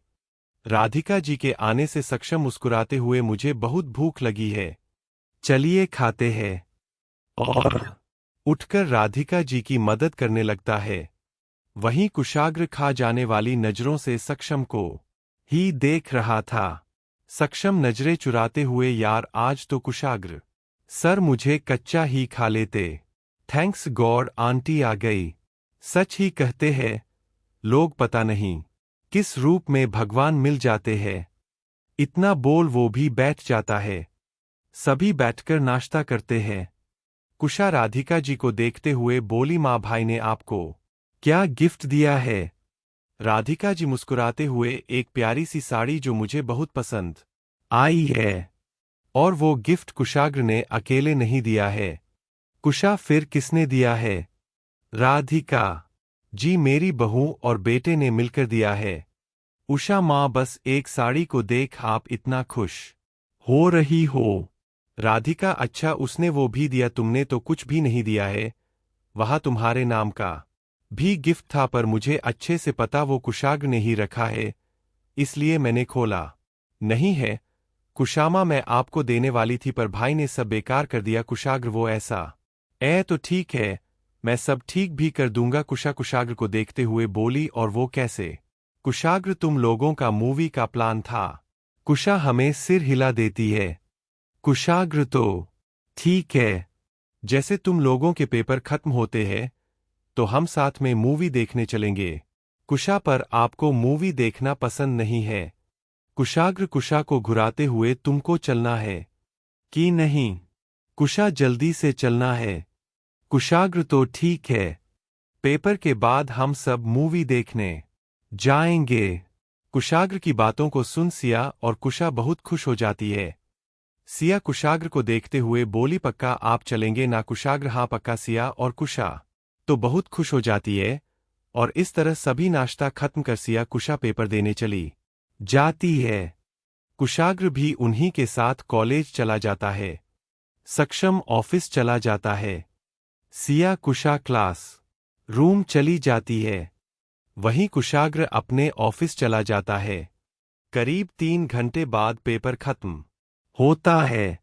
राधिका जी के आने से सक्षम मुस्कुराते हुए, मुझे बहुत भूख लगी है, चलिए खाते हैं। और उठकर राधिका जी की मदद करने लगता है। वहीं कुशाग्र खा जाने वाली नजरों से सक्षम को ही देख रहा था। सक्षम नजरें चुराते हुए, यार आज तो कुशाग्र सर मुझे कच्चा ही खा लेते। थैंक्स गॉड आंटी आ गई। सच ही कहते हैं लोग, पता नहीं किस रूप में भगवान मिल जाते हैं। इतना बोल वो भी बैठ जाता है। सभी बैठकर नाश्ता करते हैं। कुशा राधिका जी को देखते हुए बोली, माँ भाई ने आपको क्या गिफ्ट दिया है? राधिका जी मुस्कुराते हुए, एक प्यारी सी साड़ी जो मुझे बहुत पसंद आई है। और वो गिफ्ट कुशाग्र ने अकेले नहीं दिया है। कुशा, फिर किसने दिया है? राधिका जी, मेरी बहू और बेटे ने मिलकर दिया है। उषा, माँ बस एक साड़ी को देख आप इतना खुश हो रही हो। राधिका, अच्छा उसने वो भी दिया, तुमने तो कुछ भी नहीं दिया है। वहाँ तुम्हारे नाम का भी गिफ्ट था, पर मुझे अच्छे से पता वो कुशाग्र ने ही रखा है, इसलिए मैंने खोला नहीं है। कुशामा, मैं आपको देने वाली थी पर भाई ने सब बेकार कर दिया। कुशाग्र, वो ऐसा तो ठीक है, मैं सब ठीक भी कर दूंगा। कुशा कुशाग्र को देखते हुए बोली, और वो कैसे? कुशाग्र, तुम लोगों का मूवी का प्लान था। कुशा हमें सिर हिला देती है। कुशाग्र, तो ठीक है, जैसे तुम लोगों के पेपर खत्म होते हैं तो हम साथ में मूवी देखने चलेंगे। कुशा, पर आपको मूवी देखना पसंद नहीं है। कुशाग्र कुशा को घुराते हुए, तुमको चलना है कि नहीं? कुशा, जल्दी से चलना है। कुशाग्र, तो ठीक है, पेपर के बाद हम सब मूवी देखने जाएंगे। कुशाग्र की बातों को सुन सिया और कुशा बहुत खुश हो जाती है। सिया कुशाग्र को देखते हुए बोली, पक्का आप चलेंगे ना? कुशाग्र, हाँ पक्का। सिया और कुशा तो बहुत खुश हो जाती है और इस तरह सभी नाश्ता खत्म कर सिया कुशा पेपर देने चली जाती है। कुशाग्र भी उन्हीं के साथ कॉलेज चला जाता है। सक्षम ऑफिस चला जाता है। सिया कुशा क्लास रूम चली जाती है। वहीं कुशाग्र अपने ऑफिस चला जाता है। करीब 3 घंटे बाद पेपर खत्म होता है।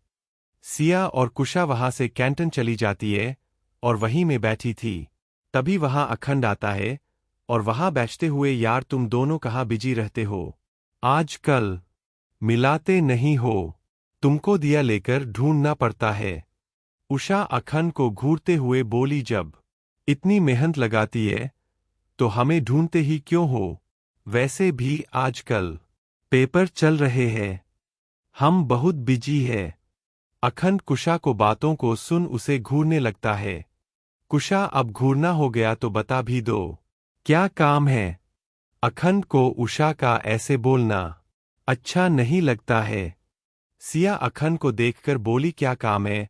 सिया और कुशा वहां से कैंटीन चली जाती है और वहीं में बैठी थी। तभी वहां अखंड आता है और वहां बैठते हुए, यार तुम दोनों कहाँ बिजी रहते हो आजकल? मिलाते नहीं हो, तुमको दिया लेकर ढूंढना पड़ता है। उषा अखंड को घूरते हुए बोली, जब इतनी मेहनत लगाती है तो हमें ढूंढते ही क्यों हो? वैसे भी आजकल पेपर चल रहे हैं, हम बहुत बिजी है। अखंड कुशा को बातों को सुन उसे घूरने लगता है। कुशा अब घूरना हो गया तो बता भी दो, क्या काम है? अखंड को उषा का ऐसे बोलना अच्छा नहीं लगता है। सिया अखंड को देखकर बोली, क्या काम है?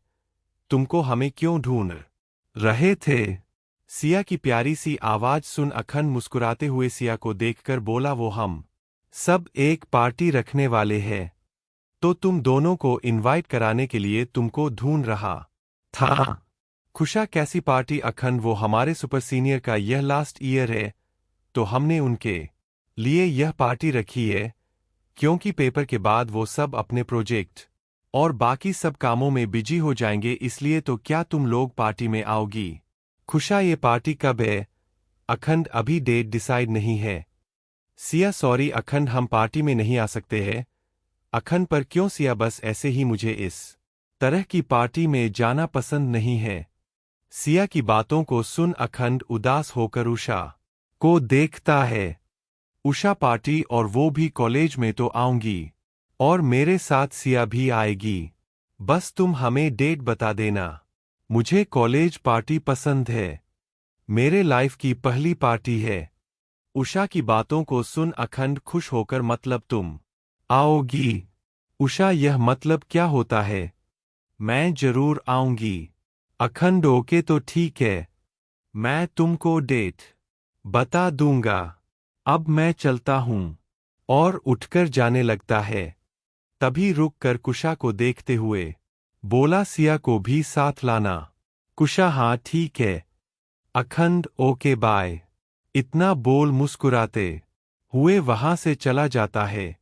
तुमको हमें क्यों ढूंढ रहे थे? सिया की प्यारी सी आवाज सुन अखंड मुस्कुराते हुए सिया को देखकर बोला, वो हम सब एक पार्टी रखने वाले हैं, तो तुम दोनों को इनवाइट कराने के लिए तुमको ढूंढ रहा था। खुशा, कैसी पार्टी अखंड? वो हमारे सुपर सीनियर का यह लास्ट ईयर है, तो हमने उनके लिए यह पार्टी रखी है, क्योंकि पेपर के बाद वो सब अपने प्रोजेक्ट और बाकी सब कामों में बिजी हो जाएंगे, इसलिए। तो क्या तुम लोग पार्टी में आओगी? खुशा, ये पार्टी कब है? अखंड, अभी डेट डिसाइड नहीं है। सिया, सॉरी अखंड, हम पार्टी में नहीं आ सकते हैं। अखंड, पर क्यों सिया? बस ऐसे ही, मुझे इस तरह की पार्टी में जाना पसंद नहीं है। सिया की बातों को सुन अखंड उदास होकर उषा को देखता है। उषा, पार्टी और वो भी कॉलेज में तो आऊंगी, और मेरे साथ सिया भी आएगी। बस तुम हमें डेट बता देना। मुझे कॉलेज पार्टी पसंद है, मेरे लाइफ की पहली पार्टी है। उषा की बातों को सुन अखंड खुश होकर, मतलब तुम आओगी? उषा, यह मतलब क्या होता है? मैं जरूर आऊंगी। अखंड, ओके तो ठीक है, मैं तुमको डेट बता दूंगा। अब मैं चलता हूं, और उठकर जाने लगता है। तभी रुक कर कुशा को देखते हुए बोला, सिया को भी साथ लाना। कुशा, हाँ ठीक है। अखंड, ओके बाय। इतना बोल मुस्कुराते हुए वहां से चला जाता है।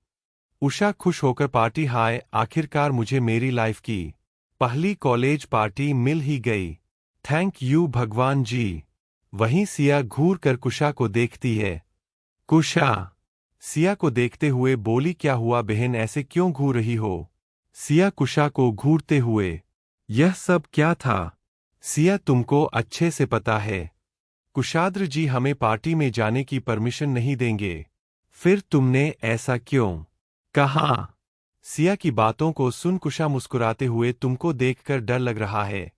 उषा खुश होकर पार्टी, हाय आखिरकार मुझे मेरी लाइफ की पहली कॉलेज पार्टी मिल ही गई। थैंक यू भगवान जी। वहीं सिया घूर कर कुशा को देखती है। कुशा सिया को देखते हुए बोली, क्या हुआ बहन, ऐसे क्यों घूर रही हो? सिया कुशा को घूरते हुए, यह सब क्या था? सिया, तुमको अच्छे से पता है कुशाद्र जी हमें पार्टी में जाने की परमिशन नहीं देंगे। फिर तुमने ऐसा क्यों कहा? सिया की बातों को सुन कुशा मुस्कुराते हुए, तुमको देखकर डर लग रहा है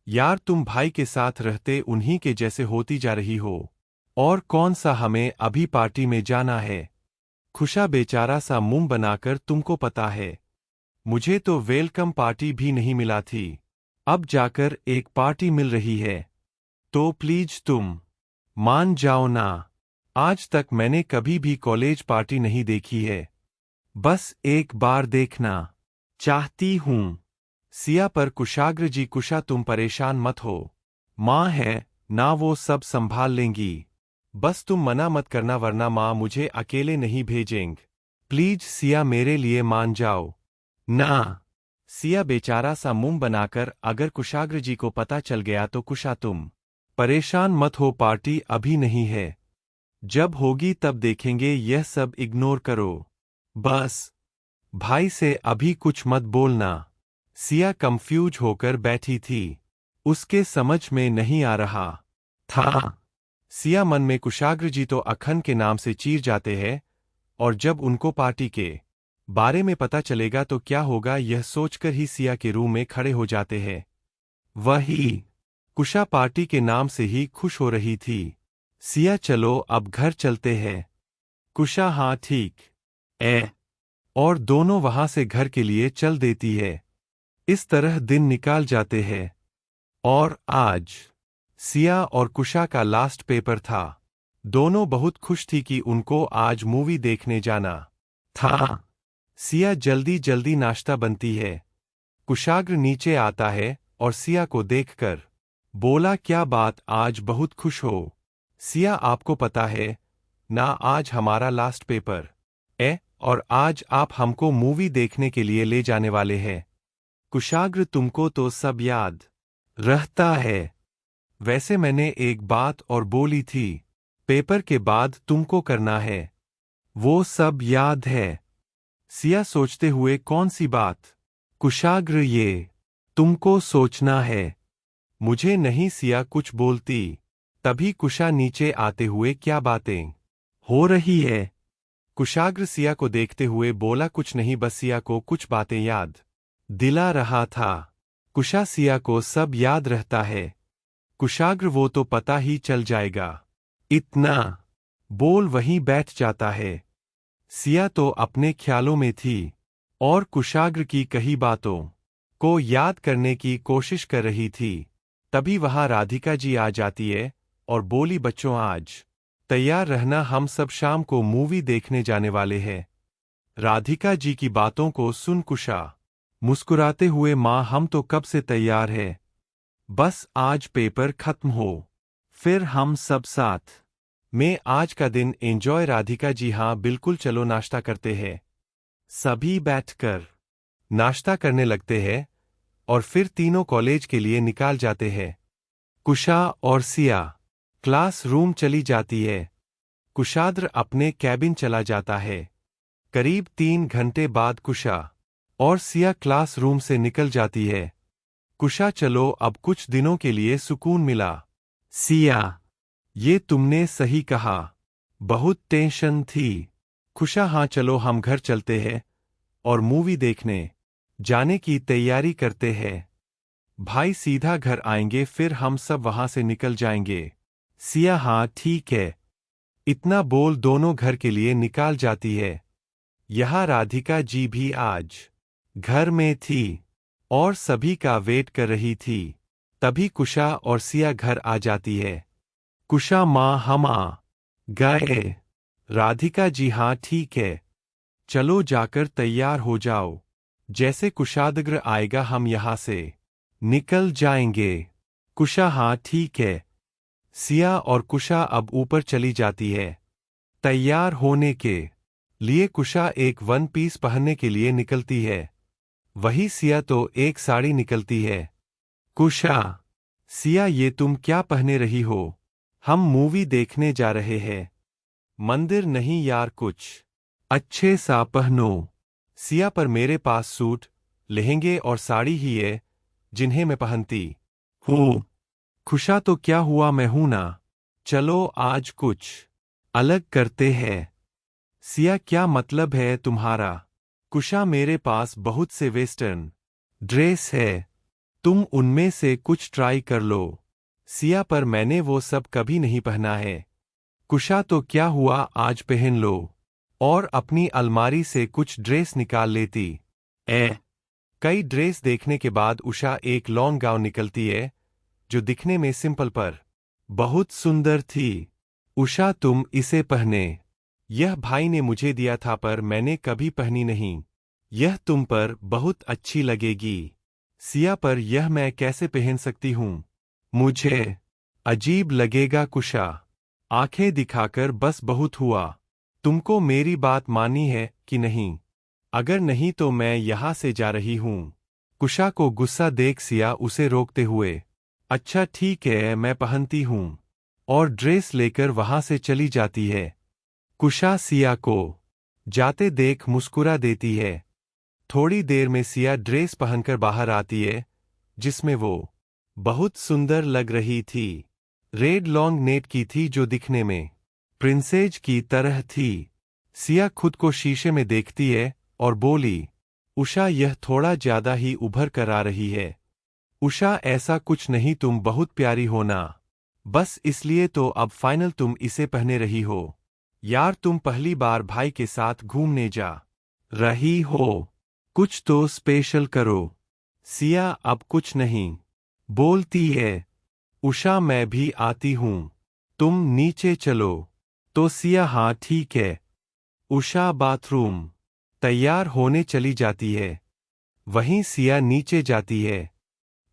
यार, तुम भाई के साथ रहते उन्हीं के जैसे होती जा रही हो। और कौन सा हमें अभी पार्टी में जाना है? खुशा बेचारा सा मुंह बनाकर, तुमको पता है मुझे तो वेलकम पार्टी भी नहीं मिला थी, अब जाकर एक पार्टी मिल रही है, तो प्लीज तुम मान जाओ ना। आज तक मैंने कभी भी कॉलेज पार्टी नहीं देखी है, बस एक बार देखना चाहती हूं। सिया, पर कुशाग्र जी, कुशा तुम परेशान मत हो, माँ है ना, वो सब संभाल लेंगी। बस तुम मना मत करना, वरना माँ मुझे अकेले नहीं भेजेंगे। प्लीज सिया, मेरे लिए मान जाओ ना। सिया बेचारा सा मुंह बनाकर, अगर कुशाग्र जी को पता चल गया तो कुशा तुम परेशान मत हो, पार्टी अभी नहीं है, जब होगी तब देखेंगे, यह सब इग्नोर करो बस। भाई से अभी कुछ मत बोलना। सिया कंफ्यूज होकर बैठी थी, उसके समझ में नहीं आ रहा था। सिया मन में, कुशाग्र जी तो अखंड के नाम से चीर जाते हैं, और जब उनको पार्टी के बारे में पता चलेगा तो क्या होगा, यह सोचकर ही सिया के रूम में खड़े हो जाते हैं। वही कुशा पार्टी के नाम से ही खुश हो रही थी। सिया, चलो अब घर चलते हैं। कुशा, हाँ ठीक और दोनों वहां से घर के लिए चल देती है। इस तरह दिन निकाल जाते हैं, और आज सिया और कुशा का लास्ट पेपर था। दोनों बहुत खुश थी कि उनको आज मूवी देखने जाना था। सिया जल्दी जल्दी नाश्ता बनती है। कुशाग्र नीचे आता है और सिया को देखकर बोला, क्या बात, आज बहुत खुश हो? सिया, आपको पता है ना, आज हमारा लास्ट पेपर और आज आप हमको मूवी देखने के लिए ले जाने वाले हैं। कुशाग्र, तुमको तो सब याद रहता है। वैसे मैंने एक बात और बोली थी, पेपर के बाद तुमको करना है, वो सब याद है? सिया सोचते हुए, कौन सी बात? कुशाग्र, ये तुमको सोचना है, मुझे नहीं। सिया कुछ बोलती, तभी कुशा नीचे आते हुए, क्या बातें हो रही है? कुशाग्र सिया को देखते हुए बोला, कुछ नहीं, बस सिया को कुछ बातें याद दिला रहा था। कुशा, सिया को सब याद रहता है, कुशाग्र वो तो पता ही चल जाएगा। इतना बोल वहीं बैठ जाता है। सिया तो अपने ख्यालों में थी और कुशाग्र की कही बातों को याद करने की कोशिश कर रही थी। तभी वहां राधिका जी आ जाती है और बोली, बच्चों आज तैयार रहना, हम सब शाम को मूवी देखने जाने वाले हैं। राधिका जी की बातों को सुन कुशा मुस्कुराते हुए, माँ हम तो कब से तैयार है, बस आज पेपर खत्म हो फिर हम सब साथ में आज का दिन एंजॉय। राधिका जी हाँ बिल्कुल, चलो नाश्ता करते हैं। सभी बैठकर नाश्ता करने लगते हैं और फिर तीनों कॉलेज के लिए निकाल जाते हैं। कुशा और सिया क्लास रूम चली जाती है। कुशाद्र अपने कैबिन चला जाता है। करीब 3 घंटे बाद कुशा और सिया क्लास रूम से निकल जाती है। कुशा, चलो अब कुछ दिनों के लिए सुकून मिला। सिया, ये तुमने सही कहा, बहुत टेंशन थी। कुशा, हाँ चलो हम घर चलते हैं और मूवी देखने जाने की तैयारी करते हैं। भाई सीधा घर आएंगे फिर हम सब वहां से निकल जाएंगे। सिया, हाँ ठीक है। इतना बोल दोनों घर के लिए निकाल जाती है। यहाँ राधिका जी भी आज घर में थी और सभी का वेट कर रही थी। तभी कुशा और सिया घर आ जाती है। कुशा, माँ हम आ गए। राधिका जी, हाँ ठीक है, चलो जाकर तैयार हो जाओ, जैसे कुशादग्र आएगा हम यहाँ से निकल जाएंगे। कुशा, हाँ ठीक है। सिया और कुशा अब ऊपर चली जाती है। तैयार होने के लिए कुशा एक वन पीस पहनने के लिए निकलती है, वही सिया तो एक साड़ी निकलती है। कुशा, सिया ये तुम क्या पहने रही हो? हम मूवी देखने जा रहे हैं। मंदिर नहीं यार, कुछ अच्छे सा पहनो। सिया, पर मेरे पास सूट, लहंगे और साड़ी ही है जिन्हें मैं पहनती हूँ। खुशा, तो क्या हुआ, मैं हूं ना, चलो आज कुछ अलग करते हैं। सिया, क्या मतलब है तुम्हारा? कुशा, मेरे पास बहुत से वेस्टर्न ड्रेस है, तुम उनमें से कुछ ट्राई कर लो। सिया, पर मैंने वो सब कभी नहीं पहना है। कुशा, तो क्या हुआ, आज पहन लो और अपनी अलमारी से कुछ ड्रेस निकाल लेती। कई ड्रेस देखने के बाद उषा एक लॉन्ग गाउन निकलती है जो दिखने में सिंपल पर बहुत सुंदर थी। उषा, तुम इसे पहने, यह भाई ने मुझे दिया था पर मैंने कभी पहनी नहीं, यह तुम पर बहुत अच्छी लगेगी। सिया, पर यह मैं कैसे पहन सकती हूँ, मुझे अजीब लगेगा। कुशा आंखें दिखाकर, बस बहुत हुआ, तुमको मेरी बात मानी है कि नहीं? अगर नहीं तो मैं यहाँ से जा रही हूँ। कुशा को गुस्सा देख सिया उसे रोकते हुए, अच्छा ठीक है मैं पहनती हूँ, और ड्रेस लेकर वहां से चली जाती है। कुशा सिया को जाते देख मुस्कुरा देती है। थोड़ी देर में सिया ड्रेस पहनकर बाहर आती है जिसमें वो बहुत सुंदर लग रही थी। रेड लॉन्ग नेट की थी जो दिखने में प्रिंसेस की तरह थी। सिया खुद को शीशे में देखती है और बोली, उषा यह थोड़ा ज्यादा ही उभर कर आ रही है। उषा, ऐसा कुछ नहीं, तुम बहुत प्यारी हो ना, बस इसलिए तो अब फाइनल तुम इसे पहने रही हो। यार तुम पहली बार भाई के साथ घूमने जा रही हो, कुछ तो स्पेशल करो। सिया, अब कुछ नहीं बोलती है। उषा, मैं भी आती हूँ, तुम नीचे चलो। तो सिया, हाँ ठीक है। उषा बाथरूम तैयार होने चली जाती है, वहीं सिया नीचे जाती है।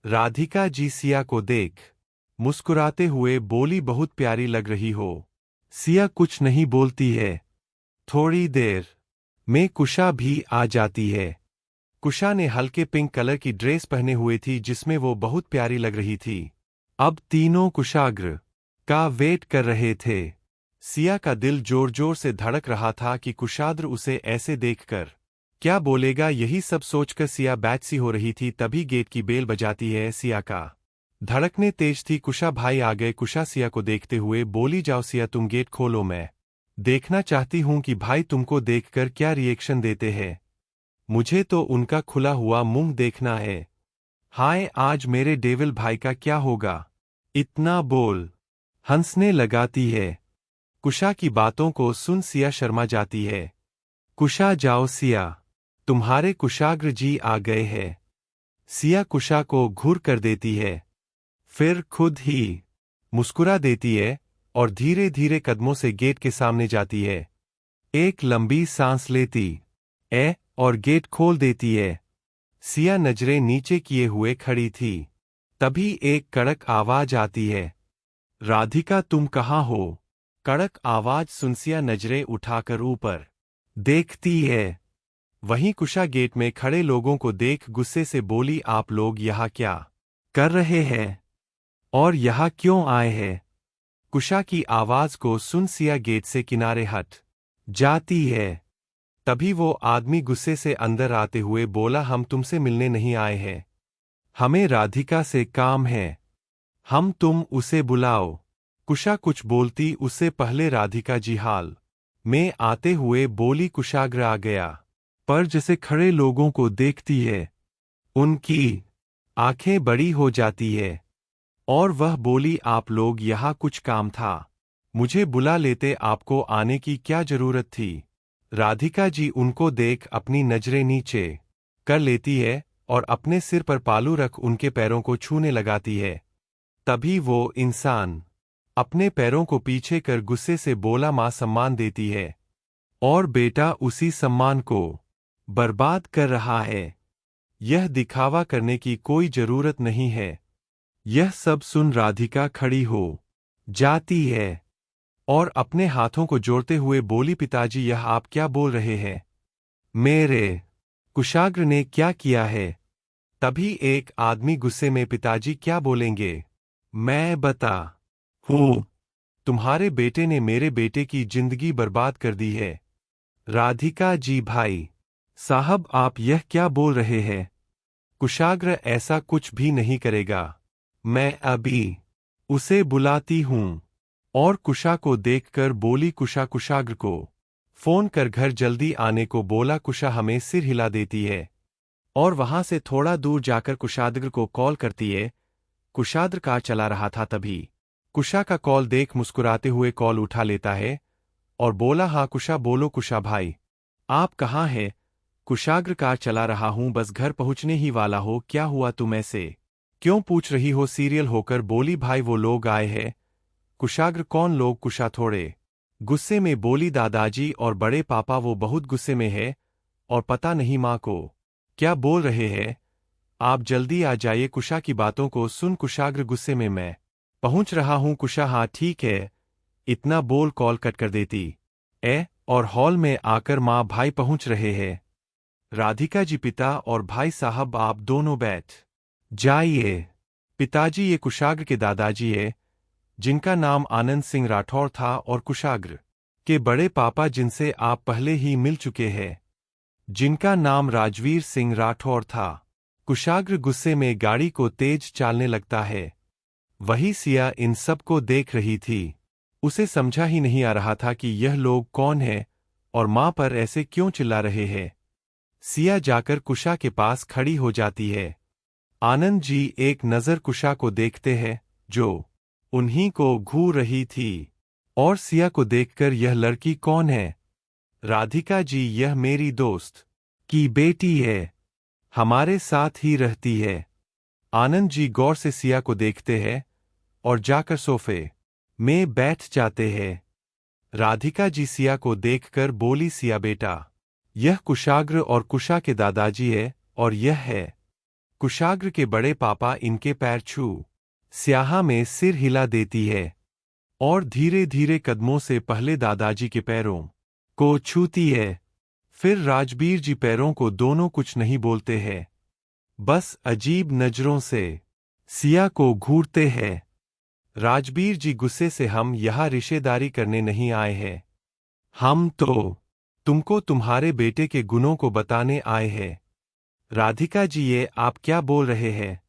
राधिका जी सिया को देख मुस्कुराते हुए बोली, बहुत प्यारी लग रही हो। सिया कुछ नहीं बोलती है। थोड़ी देर में कुशा भी आ जाती है। कुशा ने हल्के पिंक कलर की ड्रेस पहने हुए थी जिसमें वो बहुत प्यारी लग रही थी। अब तीनों कुशाग्र का वेट कर रहे थे। सिया का दिल जोर जोर से धड़क रहा था कि कुशाग्र उसे ऐसे देखकर क्या बोलेगा, यही सब सोचकर सिया बैच सी हो रही थी। तभी गेट की बेल बजाती है। सिया का धड़कने तेज थी। कुशा भाई आ गए। कुशा सिया को देखते हुए बोली, जाओ सिया तुम गेट खोलो, मैं देखना चाहती हूं कि भाई तुमको देखकर क्या रिएक्शन देते हैं। मुझे तो उनका खुला हुआ मुंह देखना है। हाय आज मेरे डेविल भाई का क्या होगा। इतना बोल। हंसने लगाती है। कुशा की बातों को सुन सिया शर्मा जाती है। कुशा जाओ सिया, तुम्हारे कुशाग्र जी आ गए हैं। सिया कुशा को घूर कर देती है, फिर खुद ही मुस्कुरा देती है और धीरे धीरे कदमों से गेट के सामने जाती है। एक लंबी सांस लेती है और गेट खोल देती है। सिया नजरें नीचे किए हुए खड़ी थी। तभी एक कड़क आवाज आती है, राधिका तुम कहाँ हो? कड़क आवाज सुन सिया नजरें उठाकर ऊपर देखती है। वहीं कुशा गेट में खड़े लोगों को देख गुस्से से बोली, आप लोग यहाँ क्या कर रहे हैं और यहाँ क्यों आए हैं? कुशा की आवाज को सुन सिया गेट से किनारे हट जाती है। तभी वो आदमी गुस्से से अंदर आते हुए बोला, हम तुमसे मिलने नहीं आए हैं, हमें राधिका से काम है, हम तुम उसे बुलाओ। कुशा कुछ बोलती उससे पहले राधिका जी हाल में आते हुए बोली, कुशाग्र आ गया। पर जैसे खड़े लोगों को देखती है, उनकी आंखें बड़ी हो जाती है और वह बोली, आप लोग यहाँ कुछ काम था, मुझे बुला लेते, आपको आने की क्या जरूरत थी? राधिका जी उनको देख अपनी नजरें नीचे कर लेती है और अपने सिर पर पालू रख उनके पैरों को छूने लगाती है। तभी वो इंसान अपने पैरों को पीछे कर गुस्से से बोला, मां सम्मान देती है और बेटा उसी सम्मान को बर्बाद कर रहा है। यह दिखावा करने की कोई जरूरत नहीं है। यह सब सुन राधिका खड़ी हो जाती है और अपने हाथों को जोड़ते हुए बोली, पिताजी यह आप क्या बोल रहे हैं? मेरे कुशाग्र ने क्या किया है? तभी एक आदमी गुस्से में, पिताजी क्या बोलेंगे, मैं बता हूँ, तुम्हारे बेटे ने मेरे बेटे की जिंदगी बर्बाद कर दी है। राधिका जी भाई साहब आप यह क्या बोल रहे हैं? कुशाग्र ऐसा कुछ भी नहीं करेगा, मैं अभी उसे बुलाती हूँ। और कुशा को देखकर बोली, कुशा कुशाग्र को फोन कर घर जल्दी आने को बोला। कुशा हमें सिर हिला देती है और वहां से थोड़ा दूर जाकर कुशाग्र को कॉल करती है। कुशाग्र कार चला रहा था, तभी कुशा का कॉल देख मुस्कुराते हुए कॉल उठा लेता है और बोला, हाँ कुशा बोलो। कुशा भाई आप कहाँ हैं? कुशाग्र कार चला रहा हूं, बस घर पहुंचने ही वाला हो। क्या हुआ, तुम ऐसे क्यों पूछ रही हो? सीरियल होकर बोली, भाई वो लोग आए हैं। कुशाग्र कौन लोग? कुशा थोड़े गुस्से में बोली, दादाजी और बड़े पापा, वो बहुत गुस्से में है और पता नहीं माँ को क्या बोल रहे हैं। आप जल्दी आ जाइए। कुशा की बातों को सुन कुशाग्र गुस्से में, मैं पहुंच रहा हूं। कुशा हाँ ठीक है, इतना बोल कॉल कट कर देती और हॉल में आकर माँ भाई पहुंच रहे हैं। राधिका जी पिता और भाई साहब आप दोनों बैठ जाइए। पिताजी ये कुशाग्र के दादाजी है, जिनका नाम आनंद सिंह राठौर था, और कुशाग्र के बड़े पापा जिनसे आप पहले ही मिल चुके हैं, जिनका नाम राजवीर सिंह राठौर था। कुशाग्र गुस्से में गाड़ी को तेज चालने लगता है। वही सिया इन सब को देख रही थी। उसे समझा ही नहीं आ रहा था कि यह लोग कौन हैं और मां पर ऐसे क्यों चिल्ला रहे हैं। सिया जाकर कुशा के पास खड़ी हो जाती है। आनंद जी एक नज़र कुशा को देखते हैं, जो उन्हीं को घूर रही थी, और सिया को देखकर, यह लड़की कौन है? राधिका जी यह मेरी दोस्त की बेटी है, हमारे साथ ही रहती है। आनंद जी गौर से सिया को देखते हैं और जाकर सोफे में बैठ जाते हैं। राधिका जी सिया को देखकर बोली, सिया बेटा यह कुशाग्र और कुशा के दादाजी है, और यह है कुशाग्र के बड़े पापा, इनके पैर छू। स्याहा में सिर हिला देती है और धीरे धीरे कदमों से पहले दादाजी के पैरों को छूती है, फिर राजबीर जी पैरों को। दोनों कुछ नहीं बोलते हैं, बस अजीब नजरों से सिया को घूरते हैं। राजबीर जी गुस्से से, हम यहाँ रिश्तेदारी करने नहीं आए हैं, हम तो तुमको तुम्हारे बेटे के गुणों को बताने आए हैं। राधिका जी ये आप क्या बोल रहे हैं?